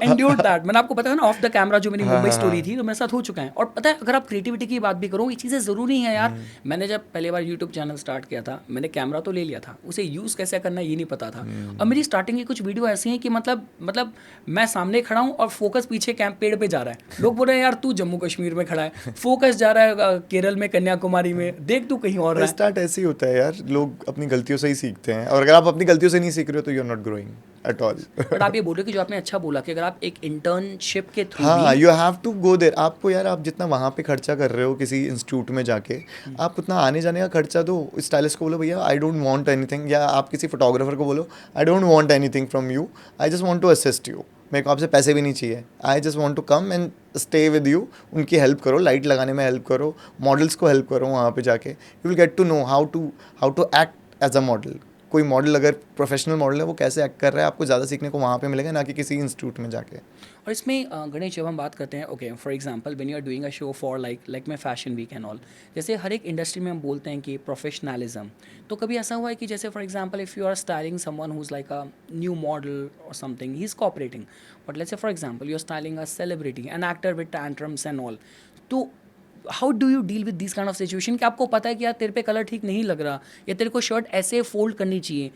एंड्योर्ड दैट। मैंने आपको बताया ना ऑफ द कैमरा जो मेरी हाँ मुंबई हाँ स्टोरी हाँ। थी, तो मेरे साथ हो चुका है। और पता है अगर आप क्रिएटिविटी की बात भी करो, ये चीज़ें ज़रूरी हैं यार। मैंने जब पहली बार यूट्यूब चैनल स्टार्ट किया था, मैंने कैमरा तो ले लिया था, उसे यूज़ कैसे करना है ये नहीं पता था। और मेरी स्टार्टिंग की कुछ वीडियो ऐसी हैं कि मतलब मैं सामने खड़ा हूँ और फोकस पीछे कैंप पेड़ पे जा रहा है, लोग बोल रहे हैं यार तू जम्मू कश्मीर में खड़ा है, फोकस जा रहा है केरल में, कन्याकुमारी में, देख तू कहीं और रहा है। स्टार्ट ऐसे ही होता है यार, लोग अपनी गलतियों से ही सीखते हैं, और अगर आप अपनी गलतियों से नहीं सीख रहे हो तो you are not growing at all. But आप ये बोल रहे हो कि जो आपने अच्छा बोला कि अगर आप एक इंटर्नशिप के थ्रू हाँ, भी, you have to go there. आपको यार, आप जितना वहाँ पे खर्चा कर रहे हो किसी इंस्टीट्यूट में जाके, आप उतना आने जाने का खर्चा दो। स्टाइलिस्ट को बोलो भैया आई डोंट वांट एनीथिंग, या आप किसी फोटोग्राफर को बोलो I don't want anything from you, I just want to assist you, मेरे को आपसे पैसे भी नहीं चाहिए, I just want to come and stay with you. उनकी हेल्प करो, लाइट लगाने में हेल्प करो, मॉडल्स को हेल्प करो, वहाँ पे जाके you will get to know how to act as a model. कोई मॉडल अगर प्रोफेशनल मॉडल है वो कैसे एक्ट कर रहा है आपको ज़्यादा सीखने को वहाँ पे मिलेगा, ना कि किसी इंस्टीट्यूट में जाके। और इसमें गणेश जब हम बात करते हैं okay for example when you are doing a show for like मैं फैशन वीक एंड ऑल, जैसे हर एक इंडस्ट्री में हम बोलते हैं कि प्रोफेशनलिज्म, तो कभी ऐसा हुआ है कि जैसे for example if you are styling someone who is like a new model और something he is cooperating, but let's say for example you are styling a celebrity an actor with tantrums and all, तो how do you deal with this kind of situation कि आपको पता है कि यार तेरे पे कलर ठीक नहीं लग रहा या तेरे को शर्ट ऐसे फोल्ड करनी चाहिए।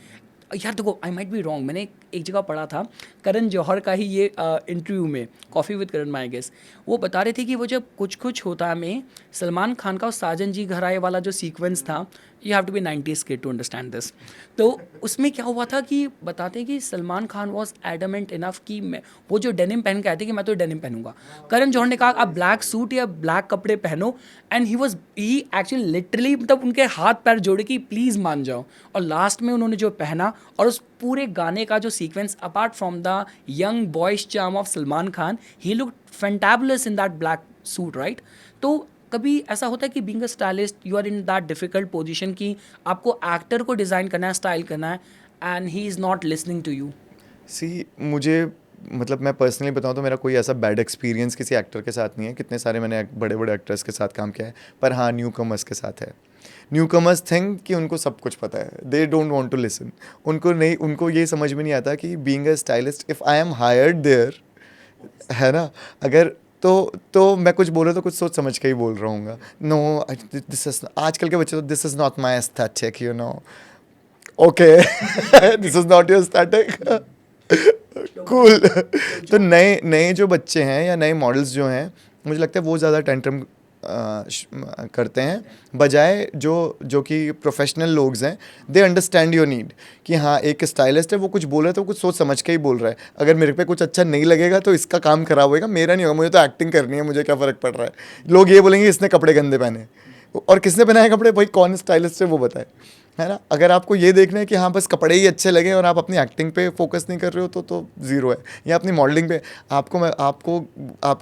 यार देखो आई माइट बी रॉन्ग, मैंने एक जगह पढ़ा था करण जौहर का ही ये इंटरव्यू में coffee with Karan my guess, वो बता रहे थे कि वो जब कुछ कुछ होता में सलमान खान का और साजन जी घर आए वाला जो सीक्वेंस था, you have to be 90s kid to understand this, तो उसमें क्या हुआ था कि बताते हैं कि Salman Khan was adamant enough कि मैं वो जो डेनिम पहन के आए थे कि मैं तो डेनिम पहनूंगा, करण जौहर ने कहा आप ब्लैक सूट या ब्लैक कपड़े पहनो, एंड ही एक्चुअली लिटरली मतलब उनके हाथ पैर जोड़े कि प्लीज़ मान जाओ, और लास्ट में उन्होंने जो पहना और उस पूरे गाने का जो sequence apart from the young boys charm of Salman Khan, he look fantabulous in that black suit right. तो कभी ऐसा होता है कि being a stylist you are in that difficult position कि आपको एक्टर को डिज़ाइन करना है, स्टाइल करना है, and he is not listening to you. See मुझे मतलब मैं पर्सनली बताऊँ तो मेरा कोई ऐसा बैड एक्सपीरियंस किसी एक्टर के साथ नहीं है, कितने सारे मैंने बड़े बड़े एक्टर्स के साथ काम किया है, पर हाँ न्यू कमर्स के साथ है। न्यू कमर्स थिंक कि उनको सब कुछ पता है, they don't want to listen, उनको ये समझ में नहीं आता कि being a stylist if I am hired there, है ना, अगर तो मैं कुछ बोल रहा तो कुछ सोच समझ के ही बोल रहा हूँ। नो दिस इज आजकल के बच्चे तो this is not my aesthetic you know, okay this is not your aesthetic cool. तो नए नए जो बच्चे हैं या नए मॉडल्स जो हैं, मुझे लगता है वो ज़्यादा टेंट्रम करते हैं, बजाय जो कि प्रोफेशनल लोग हैं, दे अंडरस्टैंड योर नीड कि हाँ एक स्टाइलिस्ट है वो कुछ बोल रहा है तो कुछ सोच समझ के ही बोल रहा है, अगर मेरे पे कुछ अच्छा नहीं लगेगा तो इसका काम खराब होएगा, मेरा नहीं होगा, मुझे तो एक्टिंग करनी है, मुझे क्या फ़र्क पड़ रहा है। लोग ये बोलेंगे इसने कपड़े गंदे पहने, और किसने पहनाए कपड़े, भाई कौन स्टाइलिस्ट है वो बताए, है ना। अगर आपको ये देखना है कि हाँ बस कपड़े ही अच्छे लगे और आप अपनी एक्टिंग पे फोकस नहीं कर रहे हो तो ज़ीरो है, या अपनी मॉडलिंग पे आपको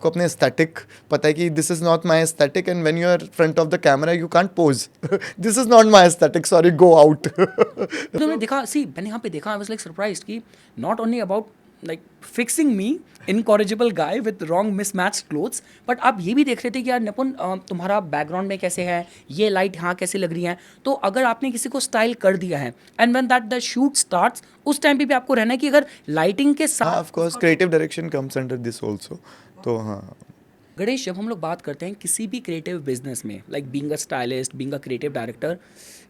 अपने एस्थेटिक पता है कि this is not my aesthetic, and when you are front of the camera you can't pose this is not my aesthetic, sorry go out. तो मैंने देखा मैंने यहाँ पे देखा आई वाज लाइक सरप्राइज्ड कि not only about like fixing me incorrigible guy with wrong mismatch clothes, but आप ये भी देख रहे थे कि यार निपुण तुम्हारा बैकग्राउंड में कैसे है, ये लाइट यहाँ कैसे लग रही है, तो अगर आपने किसी को स्टाइल कर दिया है and when that the shoot starts उस टाइम पे भी आपको रहना है कि अगर लाइटिंग के हाँ साथ of course creative direction comes under this also, तो हाँ। गणेश जब हम लोग बात करते हैं किसी भी क्रिएटिव बिजनेस में like being a stylist being a creative director,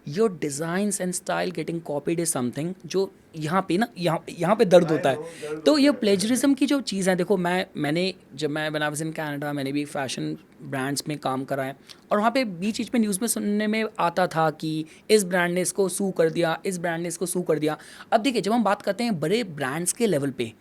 your designs and style getting copied is something जो यहाँ पे ना यहाँ पे दर्द होता है। तो ये प्लेजरिज्म की जो चीज़ है, देखो मैंने जब मैं when I was in Canada मैंने भी फैशन ब्रांड्स में काम करा है, और वहाँ पे बीच बीच में न्यूज़ में सुनने में आता था कि इस ब्रांड ने इसको सू कर दिया, इस ब्रांड ने इसको सू कर दिया। अब देखिए जब हम बात करते हैं बड़े ब्रांड्स के लेवल पे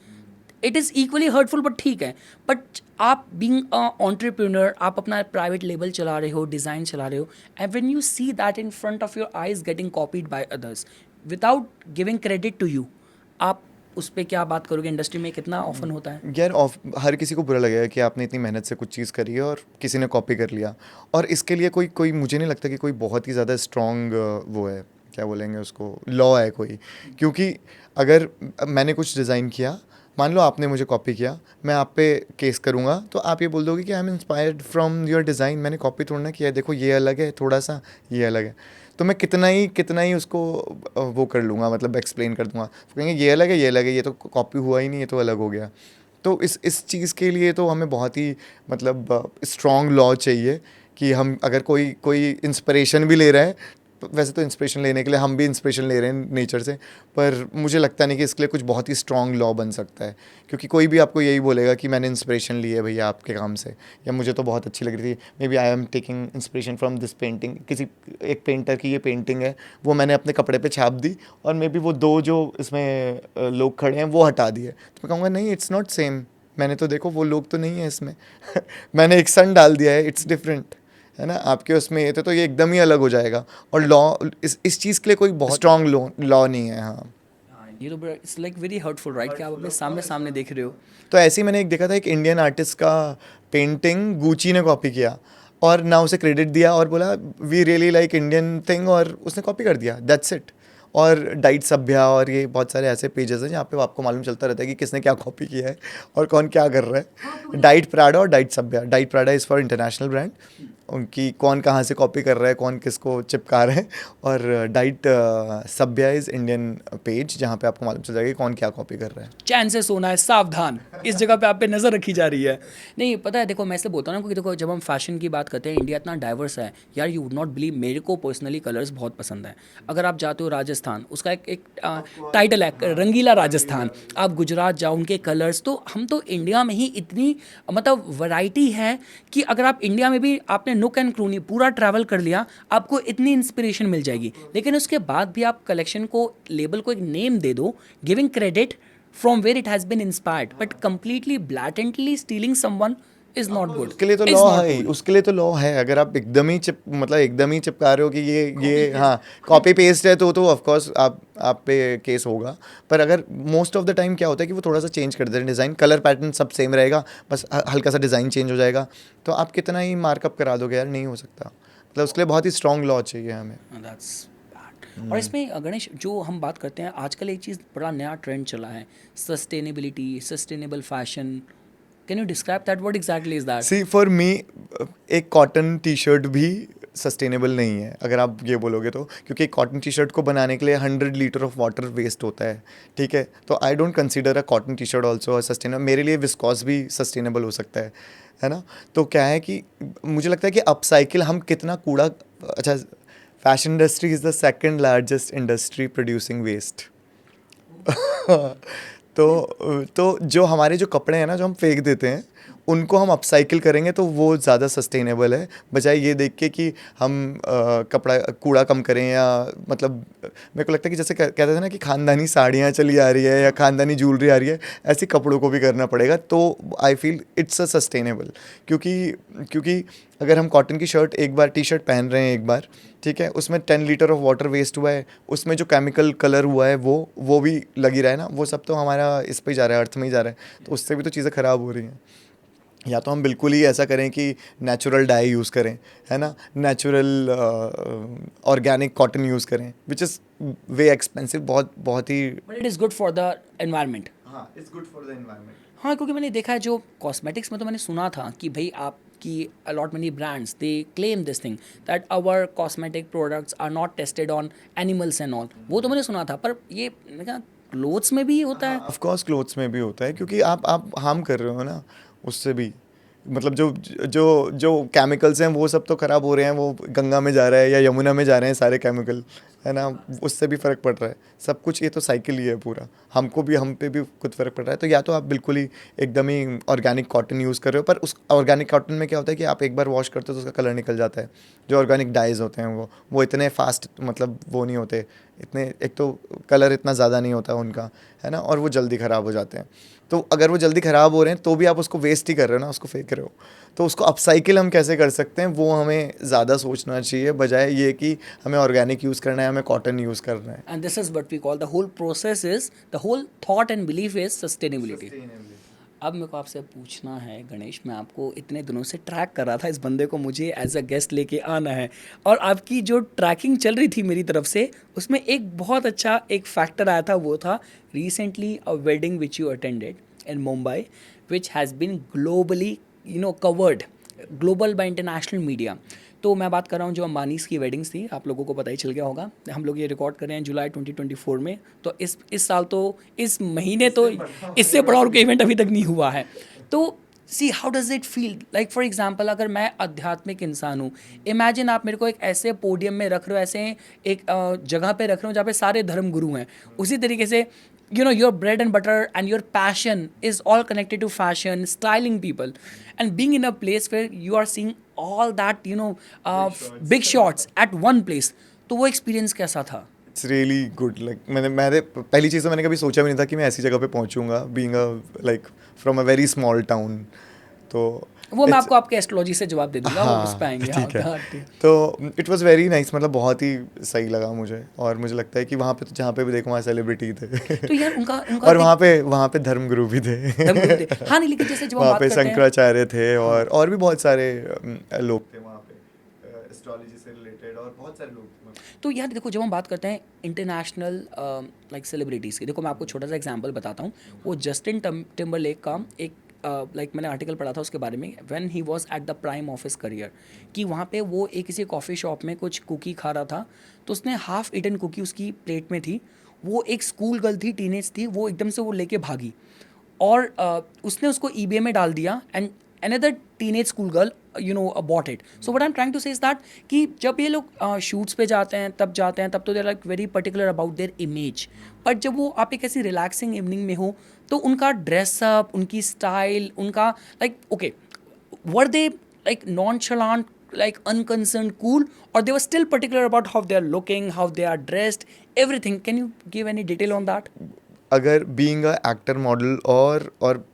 it is equally hurtful, but ठीक है, बट आप बीइंग अ एंटरप्रेन्योर आप अपना प्राइवेट लेबल चला रहे हो, डिज़ाइन चला रहे हो, and when you see that in front of your eyes getting copied by others without giving credit to you, आप उस पर क्या बात करोगे? इंडस्ट्री में कितना ऑफन होता है? यार हर किसी को बुरा लगेगा कि आपने इतनी मेहनत से कुछ चीज़ करी है और किसी ने कॉपी कर लिया, और इसके लिए कोई कोई मुझे नहीं लगता कि कोई बहुत ही ज़्यादा स्ट्रॉन्ग वो है, क्या बोलेंगे उसको, लॉ है कोई। क्योंकि अगर मैंने कुछ डिज़ाइन किया, मान लो आपने मुझे कॉपी किया, मैं आप पे केस करूँगा तो आप ये बोल दोगे कि I am inspired from your design, मैंने कॉपी थोड़ा ना किया है, देखो ये अलग है थोड़ा सा, ये अलग है, तो मैं कितना ही उसको वो कर लूँगा, मतलब एक्सप्लेन कर दूँगा, तो कहेंगे ये अलग है, ये अलग है, ये तो कॉपी हुआ ही नहीं, ये तो अलग हो गया। तो इस चीज़ के लिए तो हमें बहुत ही मतलब स्ट्रॉन्ग लॉ चाहिए कि हम अगर कोई इंस्पिरेशन भी ले रहा है, वैसे तो इंस्पिरेशन लेने के लिए हम भी इंस्पिरेशन ले रहे हैं नेचर से, पर मुझे लगता नहीं कि इसके लिए कुछ बहुत ही स्ट्रॉन्ग लॉ बन सकता है, क्योंकि कोई भी आपको यही बोलेगा कि मैंने इंस्पिरेशन ली है भैया आपके काम से, या मुझे तो बहुत अच्छी लग रही थी, maybe I am taking inspiration from this painting, किसी एक पेंटर की ये पेंटिंग है वो मैंने अपने कपड़े पे छाप दी, और मे बी वो दो जो इसमें लोग खड़े हैं वो हटा दिए, तो मैं कहूँगा नहीं इट्स नॉट सेम, मैंने तो देखो वो लोग तो नहीं है इसमें मैंने एक सन डाल दिया है, इट्स डिफरेंट, है ना, आपके उसमें ये तो ये एकदम ही अलग हो जाएगा। और लॉ इस चीज़ के लिए कोई बहुत स्ट्रॉन्ग लॉ नहीं है। हाँ, ये तो it's like very hurtful right कि आप अपने सामने सामने देख रहे हो। तो ऐसे ही मैंने एक देखा था, एक इंडियन आर्टिस्ट का पेंटिंग गुची ने कॉपी किया और ना उसे क्रेडिट दिया और बोला we really like Indian thing, और उसने कॉपी कर दिया, दैट्स इट। और डाइट सभ्या और ये बहुत सारे ऐसे पेजेस हैं जहाँ पे आपको मालूम चलता रहता है कि किसने क्या कॉपी किया है और कौन क्या कर रहा है। डाइट प्राडा और diet Sabya, diet Prada is for international brand, उनकी कौन कहाँ से कॉपी कर रहा है, कौन किसको चिपका रहा है, और डाइट सभ्या इज़ इंडियन पेज जहाँ पे आपको मालूम चल जाएगा कि कौन क्या कॉपी कर रहा है। चैन से सोना है, सावधान, इस जगह पे आप पे नज़र रखी जा रही है। नहीं पता है, देखो मैं इसलिए बोलता हूँ ना, क्योंकि देखो जब हम फैशन की बात करते हैं, इंडिया इतना डाइवर्स है यार, यू वुड नॉट बिलीव, मेरे को पर्सनली कलर्स बहुत पसंद है। अगर आप जाते हो राजस्थान, उसका एक टाइटल है रंगीला राजस्थान, आप गुजरात जाओ, उनके कलर्स, तो हम तो इंडिया में ही इतनी मतलब वैरायटी है कि अगर आप इंडिया में भी आपने नुक एंड क्रूनी पूरा ट्रैवल कर लिया, आपको इतनी इंस्पिरेशन मिल जाएगी। लेकिन उसके बाद भी आप कलेक्शन को, लेबल को एक नेम दे दो, giving credit from where it has been inspired, but completely blatantly stealing someone is not good. उसके लिए तो Is लॉ not है ही, cool. उसके लिए तो लॉ है। अगर आप एकदम ही एकदम ही चिपका रहे हो कि ये हाँ कॉपी पेस्ट है, तो ऑफ कोर्स आप पे केस होगा। पर अगर मोस्ट ऑफ द टाइम क्या होता है कि वो थोड़ा सा चेंज कर देते हैं डिज़ाइन, कलर पैटर्न सब सेम रहेगा, बस हल्का सा डिज़ाइन चेंज हो जाएगा, तो आप कितना ही मार्कअप करा दोगे यार, नहीं हो सकता। मतलब उसके लिए बहुत ही स्ट्रॉन्ग लॉ चाहिए हमें। That's bad. और इसमें गणेश, जो हम बात करते हैं आजकल, एक चीज़ बड़ा नया ट्रेंड चला है, sustainability, sustainable fashion. Can you describe that, what exactly is that? See for me एक कॉटन टी शर्ट भी सस्टेनेबल नहीं है अगर आप ये बोलोगे तो, क्योंकि एक कॉटन टी शर्ट को बनाने के लिए 100 लीटर ऑफ वाटर वेस्ट होता है, ठीक है। तो I don't consider a cotton T shirt also sustainable. मेरे लिए विस्कॉस भी सस्टेनेबल हो सकता है ना। तो क्या है कि मुझे लगता है कि अपसाइकिल हम कितना कूड़ा, अच्छा, fashion industry is the second largest industry producing waste. तो जो हमारे जो कपड़े हैं ना, जो हम फेंक देते हैं, उनको हम अपसाइकिल करेंगे तो वो ज़्यादा सस्टेनेबल है, बजाय ये देख के कि हम कूड़ा कम करें। या मतलब मेरे को लगता है कि जैसे कहते थे ना कि ख़ानदानी साड़ियाँ चली आ रही है या ख़ानदानी ज्वेलरी आ रही है, ऐसे कपड़ों को भी करना पड़ेगा। तो I feel it's a sustainable, क्योंकि अगर हम कॉटन की शर्ट एक बार, टी शर्ट पहन रहे हैं एक बार, ठीक है, उसमें 10 लीटर ऑफ वाटर वेस्ट हुआ है, उसमें जो केमिकल कलर हुआ है वो भी लगी रहा है ना, वो सब तो हमारा इस पे ही जा रहा है, अर्थ में ही जा रहा है, तो उससे भी तो चीज़ें ख़राब हो रही हैं। या तो हम बिल्कुल ही ऐसा करें कि नेचुरल डाई यूज़ करें, है ना, नेचुरल ऑर्गेनिक कॉटन यूज़ करें, विच इज़ वे एक्सपेंसिव, बहुत ही। But it is good for the environment. हाँ, it's good for the environment. हाँ, क्योंकि मैंने देखा है जो कॉस्मेटिक्स में, तो मैंने सुना था कि भाई आपकी a lot many brands they claim this thing that our cosmetic products are not tested on animals and all, वो तो मैंने सुना था। पर ये मैं क्या क्लोथ्स में भी होता है? ऑफ कोर्स क्लोथ्स में भी होता है, क्योंकि आप हार्म कर रहे हो ना उससे भी। मतलब जो केमिकल्स हैं वो सब तो ख़राब हो रहे हैं, वो गंगा में जा रहा है या यमुना में जा रहे हैं सारे केमिकल, है ना, उससे भी फ़र्क पड़ रहा है सब कुछ। ये तो साइकिल ही है पूरा, हम पे भी कुछ फ़र्क पड़ रहा है। तो या तो आप बिल्कुल ही एकदम ही ऑर्गेनिक कॉटन यूज़ कर रहे हो, पर उस ऑर्गेनिक कॉटन में क्या होता है कि आप एक बार वॉश करते हो तो उसका कलर निकल जाता है। जो ऑर्गेनिक डाइज होते हैं वो इतने फास्ट, मतलब वो नहीं होते इतने, एक तो कलर इतना ज़्यादा नहीं होता उनका, है ना, और वो जल्दी ख़राब हो जाते हैं। तो अगर वो जल्दी ख़राब हो रहे हैं तो भी आप उसको वेस्ट ही कर रहे हो ना, उसको फेंक रहे हो। तो उसको अपसाइकिल हम कैसे कर सकते हैं, वो हमें ज़्यादा सोचना चाहिए, बजाय ये कि हमें ऑर्गेनिक यूज़ करना है, हमें कॉटन यूज़ करना है। And this is what we call the whole process is, the whole thought and belief is sustainability. अब मेरे को आपसे पूछना है गणेश, मैं आपको इतने दिनों से ट्रैक कर रहा था, इस बंदे को मुझे एज अ गेस्ट लेके आना है, और आपकी जो ट्रैकिंग चल रही थी मेरी तरफ से, उसमें एक बहुत अच्छा एक फैक्टर आया था, वो था recently a wedding which you attended in Mumbai, which has been globally covered global by international media. तो मैं बात कर रहा हूँ जो अंबानीज़ की वेडिंग्स थी, आप लोगों को पता ही चल गया होगा, हम लोग ये रिकॉर्ड कर रहे हैं जुलाई 2024 में, तो इस साल तो इस महीने तो इससे बड़ा और कोई इवेंट अभी तक नहीं हुआ है। तो see how does it feel like, for example अगर मैं आध्यात्मिक इंसान हूँ, इमेजिन आप मेरे को एक ऐसे पोडियम में रख रहे हो, ऐसे एक जगह पे रख रहे हो जहाँ पे सारे धर्म गुरु हैं, उसी तरीके से your bread and butter and your passion is all connected to fashion, styling people, and being in a place where you are seeing all that big shots at one place, तो वो एक्सपीरियंस कैसा था? It's really good. Like मैंने पहली चीज़ तो मैंने कभी सोचा भी नहीं था कि मैं ऐसी जगह पे पहुंचूंगा, being a like from a very small town. तो वो मैं आपको आपके एस्ट्रोलॉजी से जवाब दे दूंगा, वो उस पे आएंगे। ठीक है। हाँ, ठीक। तो इट वाज वेरी नाइस, मतलब बहुत ही सही लगा मुझे, और मुझे लगता है कि वहाँ पे तो जहाँ पे भी देखो वहाँ सेलिब्रिटी थे। तो यार उनका और वहाँ पे धर्मगुरु भी थे। हाँ नहीं, लेकिन जैसे जब हम वहाँ बात पे करते हैं, शंकराचार्य थे और भी बहुत सारे लोग थे वहाँ पे, एस्ट्रोलॉजी से रिलेटेड और बहुत सारे लोग तो यार देखो, जब हम बात करते हैं इंटरनेशनल लाइक सेलिब्रिटीज़ की, देखो मैं आपको छोटा सा एग्जांपल बताता हूँ। वो जस्टिन टिम्बरलेक का एक लाइक मैंने आर्टिकल पढ़ा था उसके बारे में, when he was at the prime of his career, कि वहाँ पे वो एक किसी कॉफ़ी शॉप में कुछ कुकी खा रहा था, तो उसने हाफ ईटन कुकी उसकी प्लेट में थी। वो एक स्कूल गर्ल थी, टीनेज थी, वो एकदम से वो लेके भागी और उसने उसको ईबे में डाल दिया, and another teenage school girl bought it. So what I am trying to say is that कि जब ये लोग शूट्स पे जाते हैं तब तो they are like very particular about their image, but जब वो आप एक ऐसी रिलैक्सिंग इवनिंग में हो तो उनका ड्रेसअप, उनकी स्टाइल, उनका like okay, were they like nonchalant, like unconcerned, cool, or they were still particular about how they are looking, how they are dressed, everything? Can you give any detail on that? अगर being a actor model और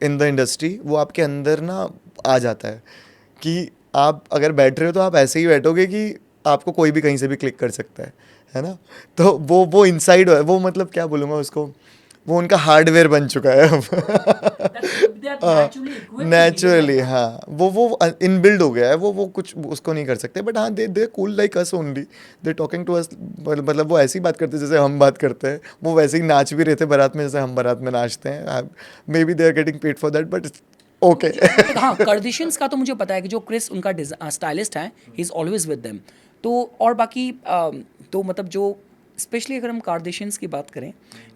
in the industry, वो आपके अंदर ना आ जाता है कि आप अगर बैठ रहे हो तो आप ऐसे ही बैठोगे कि आपको कोई भी कहीं से भी क्लिक कर सकता है ना। तो वो इनसाइड है, वो मतलब क्या बोलूँगा उसको, वो उनका हार्डवेयर बन चुका है अब। नेचुरली हाँ, वो इनबिल्ड हो गया है, वो कुछ उसको नहीं कर सकते। बट हाँ, they cool like us only, they talking to us, मतलब वो ऐसी बात करते हैं जैसे हम बात करते हैं। वो वैसे ही नाच भी रहे थे बारात में जैसे हम बारात में नाचते हैं। Maybe they are getting paid for that, but okay. हाँ, कार्दिशियंस का तो मुझे पता है कि जो क्रिस उनका स्टाइलिस्ट है, he is always with them. तो और बाकी तो मतलब जो स्पेशली अगर हम कार्दिशियंस की बात करें,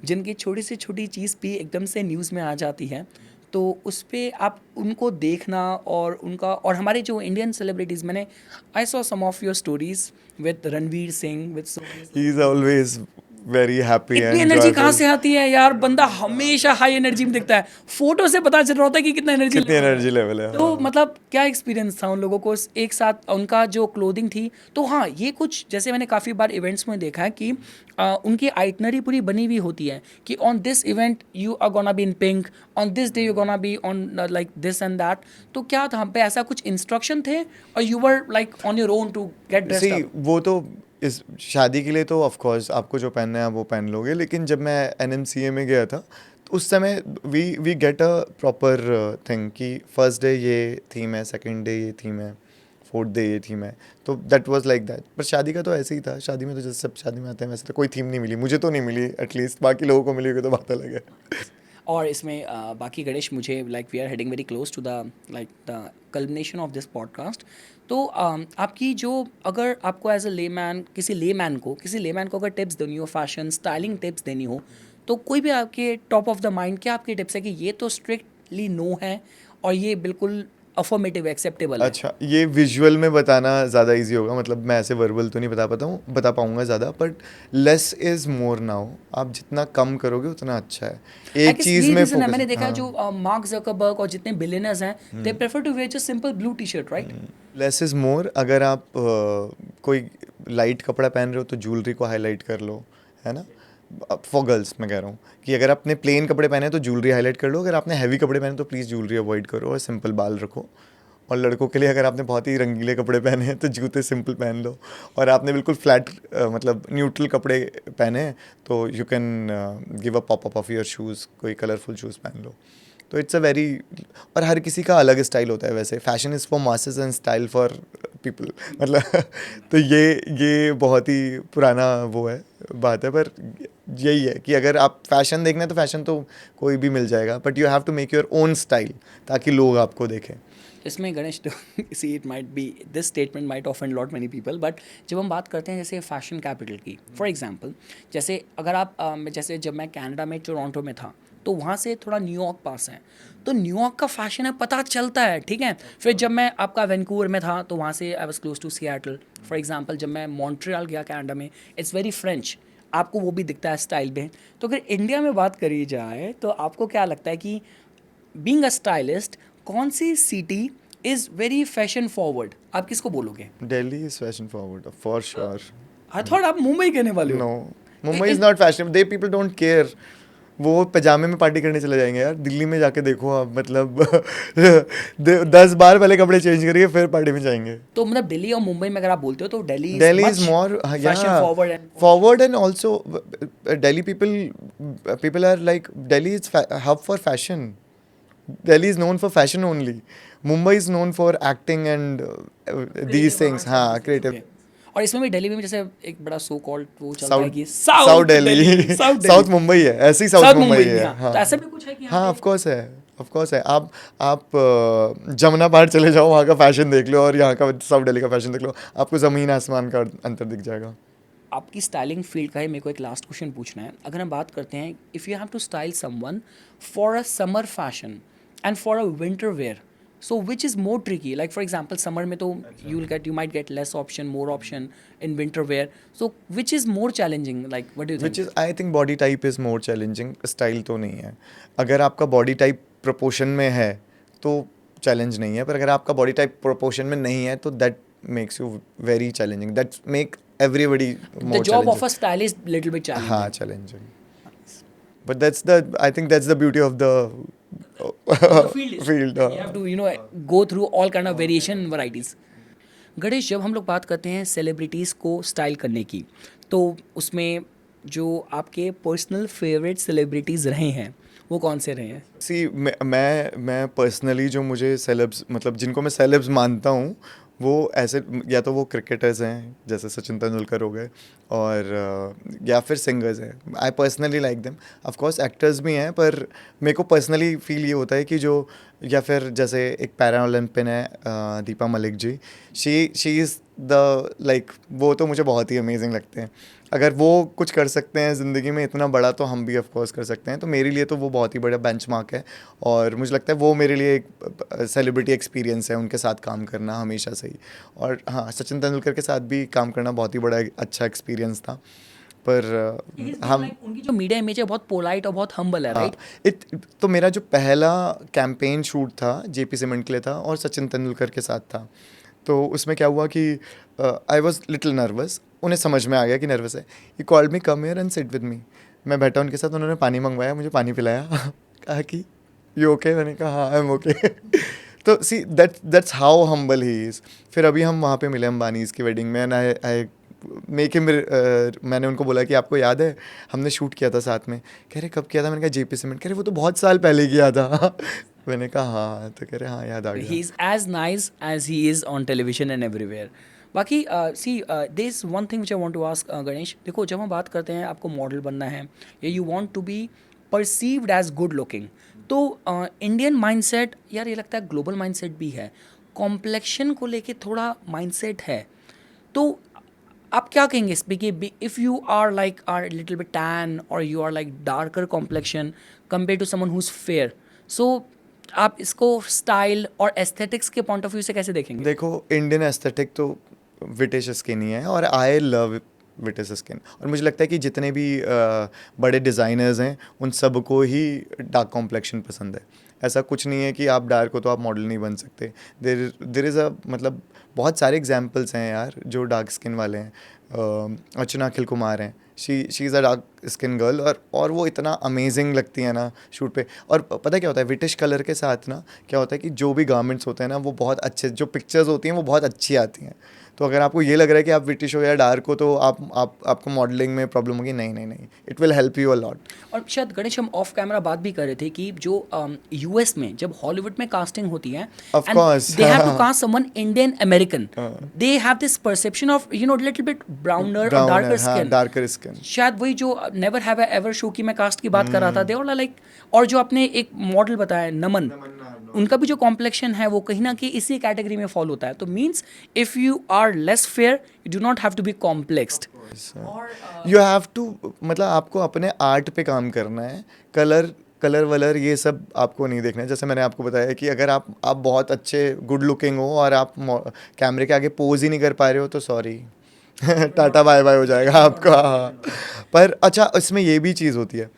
जिनकी छोटी से छोटी चीज़ भी एकदम से न्यूज़ में आ जाती है, तो उस पे आप उनको देखना और उनका, और हमारे जो इंडियन सेलिब्रिटीज़, मैंने I saw some of your stories with Ranveer Singh, with he is always very happy इतनी एंड एनर्जी कहाँ से आती है यार? बंदा हमेशा हाई एनर्जी में दिखता है, फोटो से पता चल रहा होता है कि कितना एनर्जी कितनी एनर्जी लेवल है। तो मतलब क्या एक्सपीरियंस था उन लोगों को एक साथ, उनका जो क्लोथिंग थी? तो हाँ, ये कुछ जैसे मैंने काफ़ी बार इवेंट्स में देखा है कि उनकी आइटनरी पूरी बनी हुई होती है कि on this event you are gonna be in pink, on this day you gonna be on like this and that. तो क्या था हम पे ऐसा कुछ इंस्ट्रक्शन थे, और you were like on your own to get dressed see, up? वो तो इस शादी के लिए तो ऑफ कोर्स आपको जो पहनना है वो पहन लोगे। लेकिन जब मैं एनएमसीए में गया था तो उस समय we get a proper thing कि फर्स्ट डे ये थीम है, सेकंड डे ये थीम है, फोर्थ डे ये थीम है। तो दैट वाज लाइक दैट। पर शादी का तो ऐसे ही था। शादी में तो जैसे सब शादी में आते हैं वैसे तो कोई थीम नहीं मिली, मुझे तो नहीं मिली एटलीस्ट, बाकी लोगों को मिली होगी तो बात अलग है। और इसमें बाकी गणेश, मुझे like we are heading very close to the like the culmination of this podcast. तो आपकी जो, अगर आपको एज अ लेमैन, किसी लेमैन को अगर टिप्स देनी हो, फैशन स्टाइलिंग टिप्स देनी हो, तो कोई भी आपके टॉप ऑफ द माइंड क्या आपकी टिप्स है कि ये तो स्ट्रिक्टली नो है और ये बिल्कुल अफर्मेटिव एक्सेप्टेबल है? अच्छा, ये विजुअल में बताना ज़्यादा इजी होगा, मतलब मैं ऐसे वर्बल तो नहीं बता पाऊँगा ज़्यादा। But less is more now, आप जितना कम करोगे उतना अच्छा है। आई एक गेस चीज़ ये में रीज़न है, मैंने फोकस। देखा है हाँ, जो मार्क जकरबर्ग और जितने बिलियनर्स हैं, they prefer to wear just simple blue T shirt, right? Less is more. अगर आप कोई लाइट कपड़ा पहन रहे हो तो ज्वेलरी को हाईलाइट कर लो, है ना। फॉर गर्ल्स मैं कह रहा हूँ कि अगर आपने प्लेन कपड़े पहने हैं तो ज्वेलरी हाईलाइट कर लो, अगर आपने हैवी कपड़े पहने तो प्लीज़ ज्वेलरी अवॉइड करो और सिंपल बाल रखो। और लड़कों के लिए अगर आपने बहुत ही रंगीले कपड़े पहने हैं तो जूते सिंपल पहन लो। और आपने बिल्कुल फ्लैट मतलब न्यूट्रल कपड़े पहने हैं तो you can give a pop up of your shoes, कोई कलरफुल शूज़ पहन लो। तो इट्स अ वेरी, और हर किसी का अलग स्टाइल होता है वैसे। Fashion is for masses and style for people, मतलब तो ये बहुत ही पुराना वो है, बात है। पर यही है कि अगर आप फैशन देखना है तो फैशन तो कोई भी मिल जाएगा, but you have to make your own style ताकि लोग आपको देखें। इसमें Ganesh, see it might be, this statement might offend lot many people, but जब हम बात करते हैं जैसे फैशन कैपिटल की, फॉर एग्जांपल, जैसे अगर आप जैसे जब मैं कनाडा में टोरंटो में था, तो वहाँ से थोड़ा न्यूयॉर्क पास है, तो न्यूयॉर्क का फैशन है पता चलता है, ठीक है। फिर जब मैं आपका वैंकूवर में था तो वहाँ से I was close to Seattle, for example जब मैं मॉन्ट्रियल गया कनाडा में, इट्स वेरी फ्रेंच, आपको वो भी दिखता है स्टाइल में। तो अगर इंडिया में बात करी जाए तो आपको क्या लगता है कि बीइंग अ स्टाइलिस्ट, कौन सी city is very fashion forward? आप किसको बोलोगे? Delhi is fashion forward for sure. I thought आप मुंबई कहने वाले नो, हो। Mumbai is not fashion, they people don't care. वो पजामे में पार्टी करने चले जाएंगे यार। दिल्ली में जाके देखो आप, मतलब 10 बार पहले कपड़े चेंज करिए फिर पार्टी में जाएंगे। तो मतलब दिल्ली और मुंबई में अगर आप बोलते हो तो Delhi Delhi much is more, fashion yeah, forward and forward, and also Delhi people are like, Delhi is hub for fashion. Delhi is known for fashion only. Mumbai is known for acting and these things, हाँ creative. Okay. और इसमें भी दिल्ली में भी जैसे एक बड़ा so called वो चलता है साउथ कि south Delhi south south Mumbai है, ऐसी साउथ साउथ मुंबई मुंबई है, हाँ हाँ तो ऐसा भी कुछ है कि हाँ, यहाँ ऑफ कोर्स है, ऑफ कोर्स है। आप जमुना पार चले जाओ, वहाँ का फैशन देख लो और यहाँ का साउथ दिल्ली का फैशन देख लो, आपको ज़मीन आसमान का अंतर दिख जाएगा। आपकी स्टाइलिंग फील्ड का ही मेरे को एक लास्ट क्वेश्चन पूछना है। अगर हम बात करते हैं if you have to style someone for a summer fashion and for a winter wear, so which is more tricky? Like for example summer में तो you might get less option, more option in winter wear, so which is more challenging, like what do you which think? Is I think body type is more challenging, style तो नहीं है। अगर आपका body type proportion में है तो challenge नहीं है, पर अगर आपका बॉडी टाइप प्रोपोर्शन में नहीं है तो that makes you very challenging, that make everybody the more job of challenging. A stylist little bit हाँ challenging. Challenging, but that's the I think that's the beauty of the The field is field. you have to go through all kind of variation varieties. Ganesh, जब हम लोग बात करते हैं celebrities को style करने की, तो उसमें जो आपके पर्सनल फेवरेट सेलिब्रिटीज़ रहे हैं वो कौन से रहे हैं? सी मैं पर्सनली जो मुझे सेलेब्स मतलब जिनको मैं सेलेब्स मानता हूँ वो ऐसे या तो वो क्रिकेटर्स हैं जैसे सचिन तेंदुलकर हो गए, और या फिर सिंगर्स हैं। I personally like them. Of course actors भी हैं, पर मेरे को पर्सनली फील ये होता है कि जो या फिर जैसे एक पैरा ओलंपियन है Deepa Malik ji, she is the like, वो तो मुझे बहुत ही अमेजिंग लगते हैं। अगर वो कुछ कर सकते हैं ज़िंदगी में इतना बड़ा तो हम भी ऑफ कोर्स कर सकते हैं, तो मेरे लिए तो वो बहुत ही बड़ा बेंचमार्क है। और मुझे लगता है वो मेरे लिए एक सेलिब्रिटी एक्सपीरियंस है उनके साथ काम करना हमेशा से ही। और हाँ, सचिन तेंदुलकर के साथ भी काम करना बहुत ही बड़ा अच्छा एक्सपीरियंस था। पर हम उनकी जो मीडिया इमेज है बहुत पोलाइट और बहुत हम्बल है, हाँ राइट? तो मेरा जो पहला कैंपेन शूट था जेपी सीमेंट के लिए था और सचिन तेंदुलकर के साथ था। तो उसमें क्या हुआ कि आई वॉज लिटिल नर्वस, उन्हें समझ में आ गया कि नर्वस है। He called me come here and sit with me. मैं बैठा उनके साथ, उन्होंने पानी मंगवाया, मुझे पानी पिलाया कहा कि यू ओके? मैंने कहा हाँ आई एम ओके। तो see that's how humble he is. फिर अभी हम वहाँ पे मिले अंबानीज़ की वेडिंग में, एंड आई मेक हिम, मैंने उनको बोला कि आपको याद है हमने शूट किया था साथ में? कह रहे कब किया था? मैंने कहा जेपी सीमेंट। कह रहे वो तो बहुत साल पहले किया था। मैंने कहा हाँ, तो कह रहे हाँ याद आ ही गया। Is as nice as he is on television and everywhere. बाकी see this is one thing which I want to ask Ganesh, देखो जब हम बात करते हैं आपको मॉडल बनना है या you want to be perceived as good looking, तो इंडियन माइंडसेट, यार ये लगता है ग्लोबल माइंडसेट भी है, कॉम्प्लेक्शन को लेके थोड़ा माइंडसेट है, तो आप क्या कहेंगे इस पे कि if you are like are little bit tan और you are like darker complexion compare to someone who is fair, so आप इसको स्टाइल और एस्थेटिक्स के पॉइंट ऑफ व्यू से कैसे देखेंगे? देखो इंडियन एस्थेटिक तो विटिश स्किन ही है, और आई लव विटिश स्किन। और मुझे लगता है कि जितने भी बड़े डिज़ाइनर्स हैं उन सबको ही डार्क कॉम्प्लेक्शन पसंद है। ऐसा कुछ नहीं है कि आप डार्क हो तो आप मॉडल नहीं बन सकते। देर इज़ अ मतलब बहुत सारे एग्जाम्पल्स हैं यार जो डार्क स्किन वाले हैं। अर्चना अखिल कुमार हैं, she is a dark skin girl, और वो इतना अमेजिंग लगती है ना शूट पे। और पता है क्या होता है, विटिश कलर के साथ ना क्या होता है कि जो भी गारमेंट्स होते हैं ना वो बहुत अच्छे, जो पिक्चर्स होती हैं वो बहुत अच्छी आती हैं। तो अगर आपको ये लग रहा है कि आप विटिश हो या डार्क हो तो आपको मॉडलिंग में प्रॉब्लम होगी, नहीं नहीं नहीं, it will help you a lot. और शायद गणेश हम ऑफ कैमरा बात भी कर रहे थे कि जो यूएस में जब हॉलीवुड में कास्टिंग होती है Of and course. They have to cast someone Indian American, they have this perception of little bit browner और डार्कर हाँ, स्किन। Darker skin. शायद वही जो नेवर हैव एवर शो की मैं कास्ट की बात कर रहा था, दे और लाइक, और जो आपने एक मॉडल बताया नमन, उनका भी जो कॉम्प्लेक्शन है वो कहीं ना कहीं इसी कैटेगरी में फॉलो होता है। तो means if you are less fair you do not have to be complexed. You have to मतलब आपको अपने आर्ट पे काम करना है। कलर वलर ये सब आपको नहीं देखना है। जैसे मैंने आपको बताया कि अगर आप बहुत अच्छे गुड लुकिंग हो और आप कैमरे के आगे पोज ही नहीं कर पा रहे हो तो सॉरी टाटा बाय बाय हो जाएगा आपका। पर अच्छा, इसमें ये भी चीज़ होती है,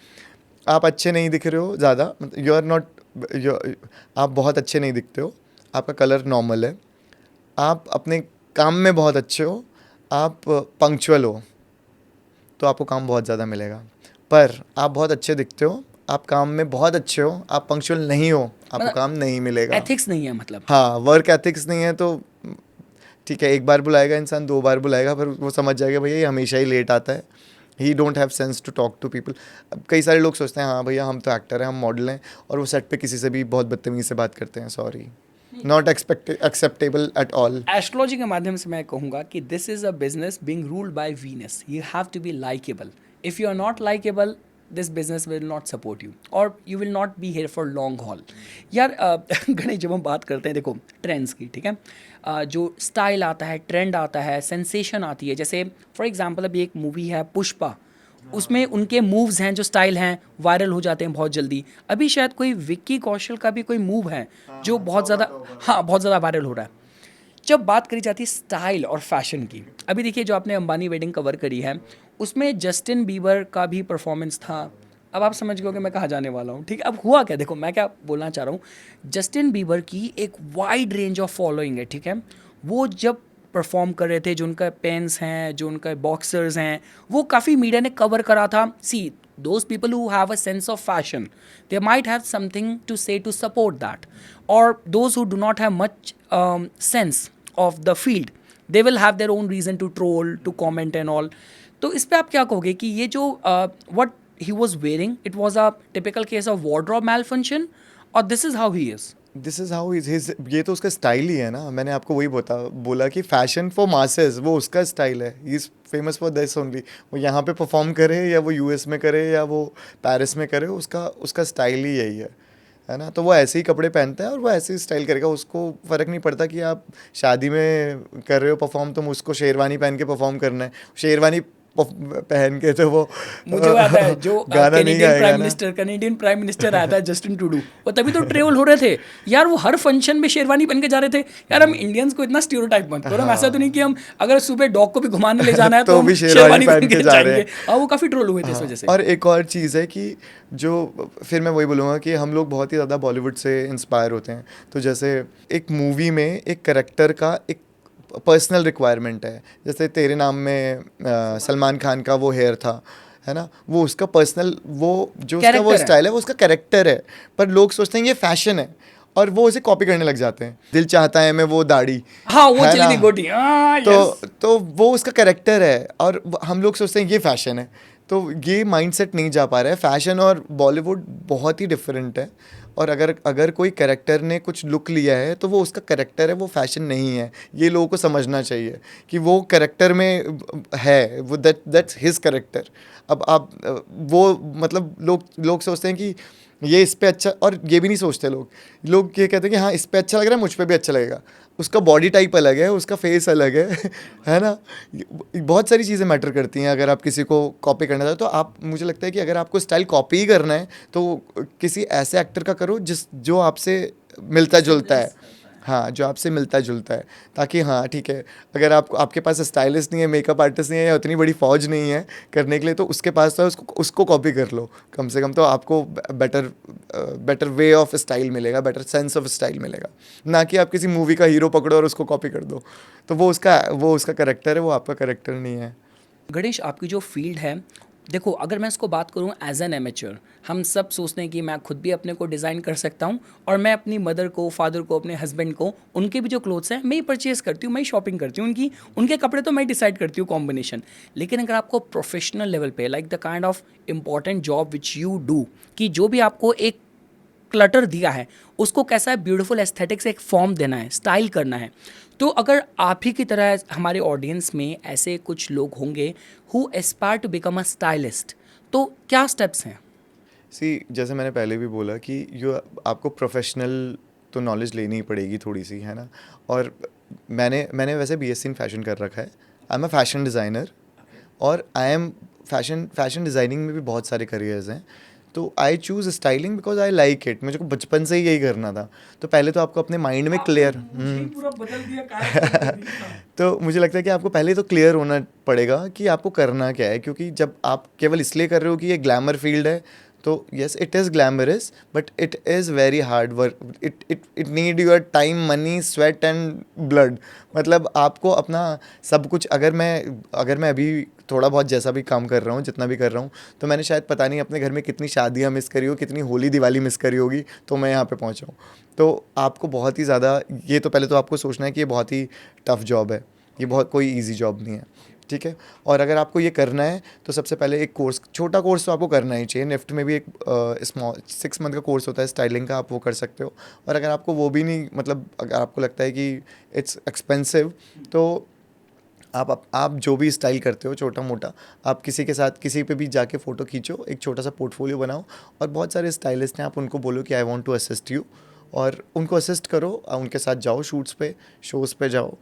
आप अच्छे नहीं दिख रहे हो ज़्यादा, यू आर नॉट, आप बहुत अच्छे नहीं दिखते हो, आपका कलर नॉर्मल है, आप अपने काम में बहुत अच्छे हो, आप पंक्चुअल हो, तो आपको काम बहुत ज़्यादा मिलेगा। पर आप बहुत अच्छे दिखते हो, आप काम में बहुत अच्छे हो, आप पंक्चुअल नहीं हो, आपको मतलब काम नहीं मिलेगा। एथिक्स नहीं है मतलब। हाँ, वर्क एथिक्स नहीं है तो ठीक है, एक बार बुलाएगा इंसान, 2 बार बुलाएगा, पर वो समझ जाएगा भैया ये हमेशा ही लेट आता है, he don't have sense to talk to people. अब कई सारे लोग सोचते हैं हाँ भैया हम तो एक्टर हैं, हम मॉडल हैं, और वो सेट पे किसी से भी बहुत बदतमीज़ी से बात करते हैं, sorry. Not acceptable at all. Astrology के माध्यम से मैं कहूँगा कि this is a business being ruled by Venus, you have to be likeable, if you are not likeable this business will not support you और you will not be here for long haul. यार गणेश, जब हम बात करते हैं देखो trends की, ठीक है, जो स्टाइल आता है, ट्रेंड आता है, सेंसेशन आती है, जैसे फॉर एग्जांपल अभी एक मूवी है पुष्पा, उसमें उनके मूव्स हैं जो स्टाइल हैं वायरल हो जाते हैं बहुत जल्दी। अभी शायद कोई विक्की कौशल का भी कोई मूव है जो बहुत ज़्यादा, हाँ बहुत ज़्यादा वायरल हो रहा है। जब बात करी जाती है स्टाइल और फैशन की, अभी देखिए जो आपने अंबानी वेडिंग कवर करी है उसमें जस्टिन बीबर का भी परफॉर्मेंस था। अब आप समझ गए हो कि मैं कहाँ जाने वाला हूँ, ठीक है। अब हुआ क्या, देखो मैं क्या बोलना चाह रहा हूँ, जस्टिन बीबर की एक वाइड रेंज ऑफ फॉलोइंग है, ठीक है। वो जब परफॉर्म कर रहे थे, जो उनका पेन्स हैं, जो उनका बॉक्सर्स हैं, वो काफ़ी मीडिया ने कवर करा था। सी those people who have a sense of fashion, they might have something to say to support that, or those who do not have much sense of the field, they will have their own reason to troll, to comment and all. तो इस पे आप क्या कहोगे कि ये जो what he was wearing, it was a typical case of wardrobe malfunction, or this is how he is? This is how is his, ये तो उसका स्टाइल ही है ना। मैंने आपको वही बोला कि फैशन फॉर मासेस वो उसका स्टाइल है। He is famous for this only. वो यहाँ पे परफॉर्म करे या वो यूएस में करे या वो पेरिस में करे, उसका उसका स्टाइल ही यही है ना। तो वो ऐसे ही कपड़े पहनता है और वो ऐसे ही स्टाइल करेगा। उसको फ़र्क नहीं पड़ता कि आप शादी में कर रहे हो परफॉर्म, तो उसको शेरवानी पहन के परफॉर्म करना है। शेरवानी पहन के तो वो मुझे वो आता है जो गाना नहीं गाएगा ना। कनेडियन प्राइम मिनिस्टर आया था जस्टिन ट्रूडो, वो तभी तो ट्रेवल हो रहे थे यार, वो हर फंक्शन में शेरवानी पहन के जा रहे थे। यार हम इंडियंस को इतना स्टीरियोटाइप मत करो, हम ऐसा तो नहीं कि हम अगर सुबह डॉग को भी घुमाने ले जाना है तो हम भी शेरवानी पहन के जा रहे हैं। हाँ, वो काफ़ी ट्रोल हुए थे इस वजह से। और एक और चीज़ है कि जो फिर मैं वही बोलूँगा कि हम लोग बहुत ही ज़्यादा बॉलीवुड से इंस्पायर होते हैं। तो जैसे एक मूवी में एक करेक्टर का एक पर्सनल रिक्वायरमेंट है। जैसे तेरे नाम में सलमान खान का वो हेयर था, है ना, वो उसका पर्सनल, वो जो उसका वो स्टाइल है, वो उसका कैरेक्टर है। पर लोग सोचते हैं ये फैशन है और वो उसे कॉपी करने लग जाते हैं। दिल चाहता है मैं वो दाढ़ी, हाँ वो चली थी गोटी, तो वो उसका कैरेक्टर है और हम लोग सोचते हैं ये फैशन है। तो ये माइंडसेट नहीं जा पा रहा है। फैशन और बॉलीवुड बहुत ही डिफरेंट है। और अगर कोई कैरेक्टर ने कुछ लुक लिया है तो वो उसका कैरेक्टर है, वो फैशन नहीं है। ये लोगों को समझना चाहिए कि वो कैरेक्टर में है, वो दैट्स हिज कैरेक्टर। अब आप वो मतलब लोग सोचते हैं कि ये इस पे अच्छा, और ये भी नहीं सोचते लोग ये कहते हैं कि हाँ इस पे अच्छा लग रहा है, मुझ पे भी अच्छा लगेगा। उसका बॉडी टाइप अलग है, उसका फेस अलग है है ना। बहुत सारी चीज़ें मैटर करती हैं। अगर आप किसी को कॉपी करना चाहते हो तो आप, मुझे लगता है कि अगर आपको स्टाइल कॉपी ही करना है तो किसी ऐसे एक्टर का करो जो आपसे मिलता जुलता है। हाँ, जो आपसे मिलता जुलता है, ताकि हाँ ठीक है, अगर आपके पास स्टाइलिस्ट नहीं है, मेकअप आर्टिस्ट नहीं है, या उतनी बड़ी फौज नहीं है करने के लिए, तो उसके पास तो उसको कॉपी कर लो कम से कम। तो आपको बेटर वे ऑफ स्टाइल मिलेगा, बेटर सेंस ऑफ स्टाइल मिलेगा, ना कि आप किसी मूवी का हीरो पकड़ो और उसको कॉपी कर दो। तो वो उसका कैरेक्टर है, वो आपका कैरेक्टर नहीं है। गणेश, आपकी जो फील्ड है, देखो अगर मैं इसको बात करूं एज एन एमेच्योर, हम सब सोचते हैं कि मैं खुद भी अपने को डिज़ाइन कर सकता हूं और मैं अपनी मदर को, फादर को, अपने हस्बैंड को, उनके भी जो क्लोथ्स हैं मैं ही परचेज करती हूँ, मैं ही शॉपिंग करती हूँ, उनके कपड़े तो मैं डिसाइड करती हूँ कॉम्बिनेशन। लेकिन अगर आपको प्रोफेशनल लेवल पे, like the kind of important job which you do, कि जो भी आपको एक क्लटर दिया है उसको कैसा है ब्यूटीफुल एस्थेटिक से एक फॉर्म देना है, स्टाइल करना है, तो अगर आप ही की तरह हमारे ऑडियंस में ऐसे कुछ लोग होंगे who aspire to become a stylist, तो क्या स्टेप्स हैं? जैसे मैंने पहले भी बोला कि आपको प्रोफेशनल तो नॉलेज लेनी ही पड़ेगी थोड़ी सी, है ना। और मैंने वैसे बीएससी इन फैशन कर रखा है। I am a fashion designer और आई एम फैशन डिज़ाइनिंग में भी बहुत सारे करियर्स हैं। तो I choose styling because I like it. मुझे को बचपन से ही यही करना था। तो पहले तो आपको अपने माइंड में क्लियर पूरा बदल दिया तो मुझे लगता है कि आपको पहले तो क्लियर होना पड़ेगा कि आपको करना क्या है। क्योंकि जब आप केवल इसलिए कर रहे हो कि ये ग्लैमर फील्ड है, तो yes it is glamorous, but it is very hard work. It need your time, money, sweat and blood. मतलब आपको अपना सब कुछ, अगर मैं अभी थोड़ा बहुत जैसा भी काम कर रहा हूँ, जितना भी कर रहा हूँ, तो मैंने शायद पता नहीं अपने घर में कितनी शादियाँ मिस करी हो, कितनी होली दिवाली मिस करी होगी, तो मैं यहाँ पे पहुँचा हूँ। तो आपको बहुत ही ज़्यादा, ये तो पहले तो आपको सोचना है कि ये बहुत ही टफ़ जॉब है, ये बहुत कोई ईजी जॉब नहीं है, ठीक है। और अगर आपको ये करना है तो सबसे पहले एक कोर्स, छोटा कोर्स तो आपको करना ही चाहिए। निफ्ट में भी एक स्मॉल 6 मंथ का कोर्स होता है स्टाइलिंग का, आप वो कर सकते हो। और अगर आपको वो भी नहीं, मतलब अगर आपको लगता है कि इट्स एक्सपेंसिव, तो आप जो भी स्टाइल करते हो छोटा मोटा, आप किसी के साथ किसी पे भी जाके फ़ोटो खींचो, एक छोटा सा पोर्टफोलियो बनाओ, और बहुत सारे स्टाइलिस्ट हैं, आप उनको बोलो कि I want to assist you, और उनको असिस्ट करो, उनके साथ जाओ शूट्स पे, शोज़ पे जाओ।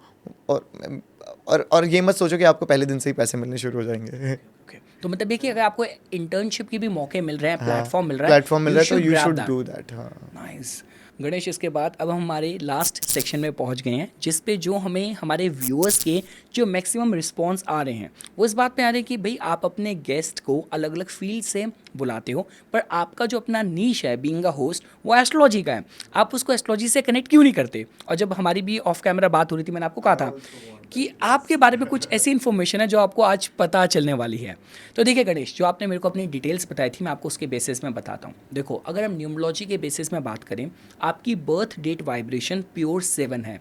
और और ये मत सोचो कि आपको पहले दिन से ही पैसे मिलने शुरू हो जाएंगे। ओके, तो मतलब ये कि अगर आपको इंटर्नशिप के भी मौके मिल रहे हैं, हाँ, प्लेटफॉर्म मिल रहा है, प्लेटफॉर्म मिल रहा है तो you grab should that. Do that. हाँ। नाइस। गणेश, इसके बाद अब हम हमारे लास्ट सेक्शन में पहुंच गए हैं, जिस पे जो हमें हमारे व्यूअर्स के जो मैक्सिमम रिस्पांस आ रहे हैं वो इस बात पे आ रहे हैं कि भाई आप अपने गेस्ट को अलग अलग फील्ड से बुलाते हो, पर आपका जो अपना नीश है बीइंग अ होस्ट वो एस्ट्रोलॉजी का है, आप उसको एस्ट्रोलॉजी से कनेक्ट क्यों नहीं करते? और जब हमारी भी ऑफ कैमरा बात हो रही थी, मैंने आपको कहा था कि आपके बारे में कुछ ऐसी इन्फॉर्मेशन है जो आपको आज पता चलने वाली है। तो देखिए गणेश, जो आपने मेरे को अपनी डिटेल्स बताई थी, मैं आपको उसके बेसिस में बताता हूँ। देखो, अगर हम न्यूमरोलॉजी के बेसिस में बात करें, आपकी बर्थ डेट वाइब्रेशन प्योर 7 है।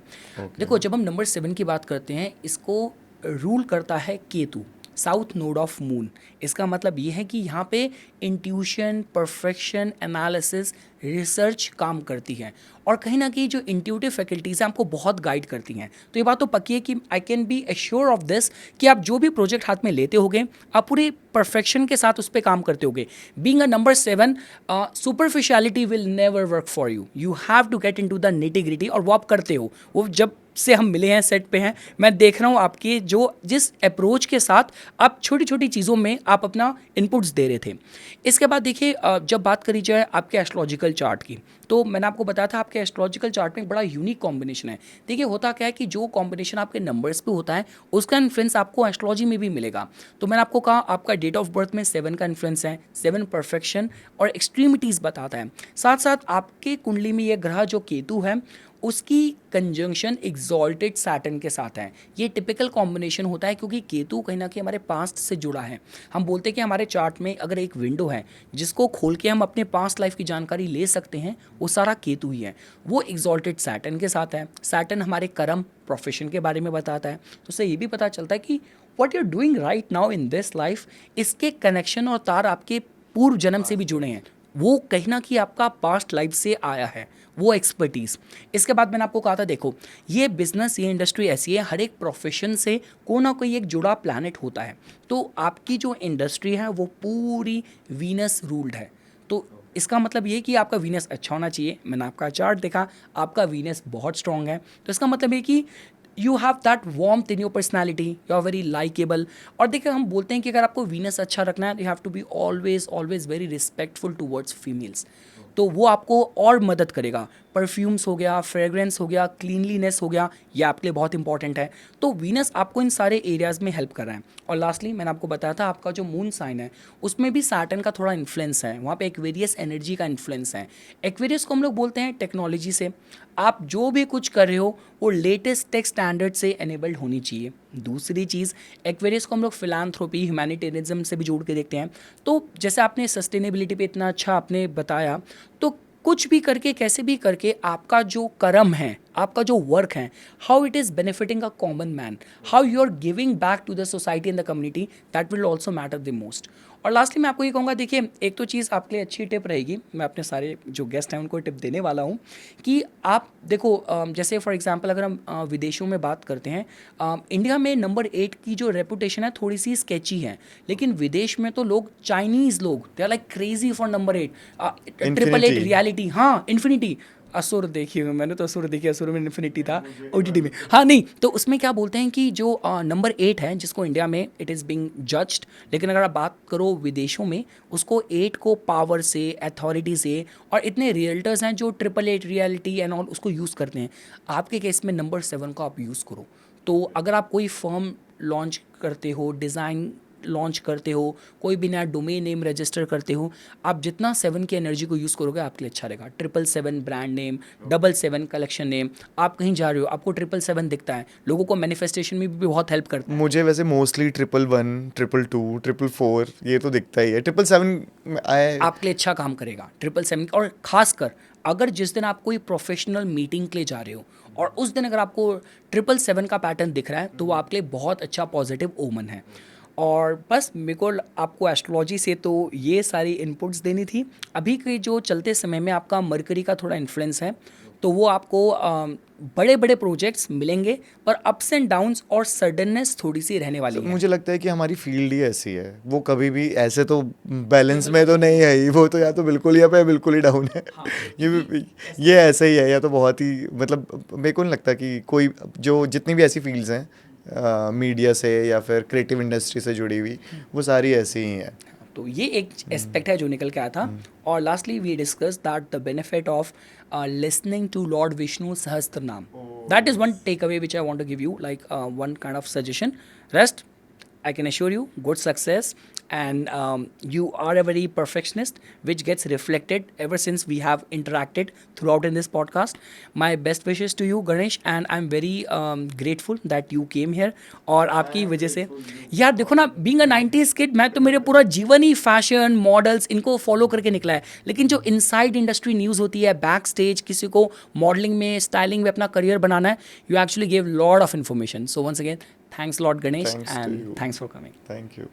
देखो, जब हम नंबर 7 की बात करते हैं, इसको रूल करता है Ketu, south node of moon. इसका मतलब ये है कि यहाँ पे इंट्यूशन, परफेक्शन, एनालिसिस, रिसर्च काम करती है, और कहीं ना कहीं जो इंट्यूटिव फैकल्टीज़ हैं आपको बहुत गाइड करती हैं। तो ये बात तो पक्की है कि I can be assure of this कि आप जो भी प्रोजेक्ट हाथ में लेते होगे, आप पूरे परफेक्शन के साथ उस पर काम करते होगे। Being a number 7, superficiality will never work for you, you have to get into the nitty gritty, और वो आप करते हो। वो जब से हम मिले हैं, सेट पे हैं, मैं देख रहा हूँ आपके जो जिस अप्रोच के साथ आप छोटी छोटी चीज़ों में आप अपना इनपुट्स दे रहे थे। इसके बाद देखिए, जब बात करी जाए आपके एस्ट्रोलॉजिकल चार्ट की, तो मैंने आपको बताया था आपके एस्ट्रोलॉजिकल चार्ट में एक बड़ा यूनिक कॉम्बिनेशन है। देखिए, होता क्या है कि जो कॉम्बिनेशन आपके नंबर्स पे होता है उसका इन्फ्लुएंस आपको एस्ट्रोलॉजी में भी मिलेगा। तो मैंने आपको कहा आपका डेट ऑफ बर्थ में 7 का इन्फ्लुएंस है, 7 परफेक्शन और एक्सट्रीमिटीज़ बताता है। साथ साथ आपके कुंडली में ये ग्रह जो केतु है उसकी कंजंक्शन एग्जॉल्टेड सैटर्न के साथ है। ये टिपिकल कॉम्बिनेशन होता है क्योंकि केतु कहीं ना कहीं हमारे पास्ट से जुड़ा है। हम बोलते हैं कि हमारे चार्ट में अगर एक विंडो है जिसको खोल के हम अपने पास्ट लाइफ की जानकारी ले सकते हैं, वो सारा केतु ही है। वो एग्जॉल्टेड सैटर्न के साथ है। सैटर्न हमारे कर्म, प्रोफेशन के बारे में बताता है। तो उससे ये भी पता चलता है कि what you are doing right now in this life, इसके कनेक्शन और तार आपके पूर्व जन्म से भी जुड़े हैं। वो कहीं ना कहीं आपका पास्ट लाइफ से आया है, वो एक्सपर्टीज़। इसके बाद मैंने आपको कहा था, देखो ये बिजनेस, ये इंडस्ट्री ऐसी है, हर एक प्रोफेशन से कोई ना कोई एक जुड़ा प्लैनेट होता है। तो आपकी जो इंडस्ट्री है वो पूरी वीनस रूल्ड है। तो इसका मतलब ये कि आपका वीनस अच्छा होना चाहिए। मैंने आपका चार्ट देखा, आपका वीनस बहुत स्ट्रांग है, तो इसका मतलब ये कि you have that warmth in your personality, you are very likeable. और देखिए, हम बोलते हैं कि अगर आपको वीनस अच्छा रखना है, you have to be always always very respectful towards females. तो वो आपको और मदद करेगा। परफ्यूम्स हो गया, फ्रेग्रेंस हो गया, क्लीनलीनेस हो गया, ये आपके लिए बहुत इंपॉर्टेंट है। तो वीनस आपको इन सारे एरियाज़ में हेल्प कर रहा है। और लास्टली मैंने आपको बताया था आपका जो मून साइन है उसमें भी सैटर्न का थोड़ा इन्फ्लुएंस है, वहाँ पे एक्वेरियस एनर्जी का इन्फ्लुएंस है। एक्वेरियस को हम लोग बोलते हैं टेक्नोलॉजी से। आप जो भी कुछ कर रहे हो वो लेटेस्ट टेक स्टैंडर्ड से एनेबल्ड होनी चाहिए। दूसरी चीज़, एक्वेरियस को हम लोग फिलान्थ्रोपी, ह्यूमैनिटेरिज्म से भी जोड़ के देखते हैं। तो जैसे आपने सस्टेनेबिलिटी पे इतना अच्छा आपने बताया, तो कुछ भी करके, कैसे भी करके, आपका जो कर्म है, आपका जो वर्क है, how it is benefiting a common man, how you are giving back to the society and the community, that will also matter the most. और लास्टली मैं आपको ये कहूँगा, देखिए एक तो चीज़ आपके लिए अच्छी टिप रहेगी, मैं अपने सारे जो गेस्ट हैं उनको टिप देने वाला हूँ कि आप देखो, जैसे फॉर एग्जांपल अगर हम विदेशों में बात करते हैं, इंडिया में नंबर 8 की जो रेपुटेशन है थोड़ी सी स्केची है, लेकिन विदेश में तो लोग, चाइनीज़ लोग, they are like crazy for number 8। Triple 8 Infinity। Reality, हाँ इन्फिनिटी। असुर देखी हुई मैंने, तो असुर देखी, असुर में इन्फिनिटी था ओटीटी में। हाँ नहीं, तो उसमें क्या बोलते हैं कि जो नंबर 8 है जिसको इंडिया में इट इज़ बिंग जज्ड, लेकिन अगर आप बात करो विदेशों में, उसको 8 को पावर से, अथॉरिटी से, और इतने रियल्टर्स हैं जो 888 रियलिटी एंड ऑल उसको यूज़ करते हैं। आपके केस में नंबर 7 को आप यूज़ करो। तो अगर आप कोई फर्म लॉन्च करते हो, डिज़ाइन लॉन्च करते हो, कोई भी नया डोमेन नेम रजिस्टर करते हो, आप जितना 7 की एनर्जी को यूज़ करोगे आपके लिए अच्छा रहेगा। 777 ब्रांड नेम, 77 कलेक्शन नेम, आप कहीं जा रहे हो आपको 777 दिखता है, लोगों को मैनिफेस्टेशन में भी बहुत हेल्प करता है। मुझे वैसे मोस्टली 111, 222, 444 ये तो दिखता ही है। 777 आए। आपके लिए अच्छा काम करेगा 777। और खासकर अगर जिस दिन आप कोई प्रोफेशनल मीटिंग के लिए जा रहे हो और उस दिन अगर आपको 777 का पैटर्न दिख रहा है तो वो आपके लिए बहुत अच्छा पॉजिटिव ओमन है। और बस मेरे को आपको एस्ट्रोलॉजी से तो ये सारी इनपुट्स देनी थी। अभी के जो चलते समय में आपका मरकरी का थोड़ा इन्फ्लुएंस है, तो वो आपको बड़े बड़े प्रोजेक्ट्स मिलेंगे, पर अप्स एंड डाउन्स और सडननेस थोड़ी सी रहने वाली है। मुझे लगता है कि हमारी फील्ड ही ऐसी है, वो कभी भी ऐसे तो बैलेंस में तो नहीं है ही, वो तो या तो बिल्कुल ही अप है बिल्कुल ही डाउन है। ये ऐसा ही है, या तो बहुत ही मतलब मेरे को नहीं लगता कि कोई जो जितनी भी ऐसी फील्ड्स हैं मीडिया से या फिर क्रिएटिव इंडस्ट्री से जुड़ी हुई, वो सारी ऐसी ही हैं। तो ये एक एस्पेक्ट है जो निकल के आया था। और lastly we discuss that the benefit of listening to lord Vishnu Sahasranama. That is one take away which I want to give you, like one kind of suggestion. Rest, I can assure you good success, and you are a very perfectionist, which gets reflected ever since we have interacted throughout in this podcast. My best wishes to you, Ganesh, and I'm very grateful that you came here. और आपकी वजह से यार देखो ना, being a 90s kid, मैं तो मेरे पूरा जीवन ही फैशन मॉडल्स इनको फॉलो करके निकला है, लेकिन जो इनसाइड इंडस्ट्री न्यूज़ होती है, बैक स्टेज किसी को मॉडलिंग में स्टाइलिंग में अपना करियर बनाना है, you actually give lot of information. So once again, thanks a lot, Ganesh, Thanks to and you. thanks for coming. Thank you.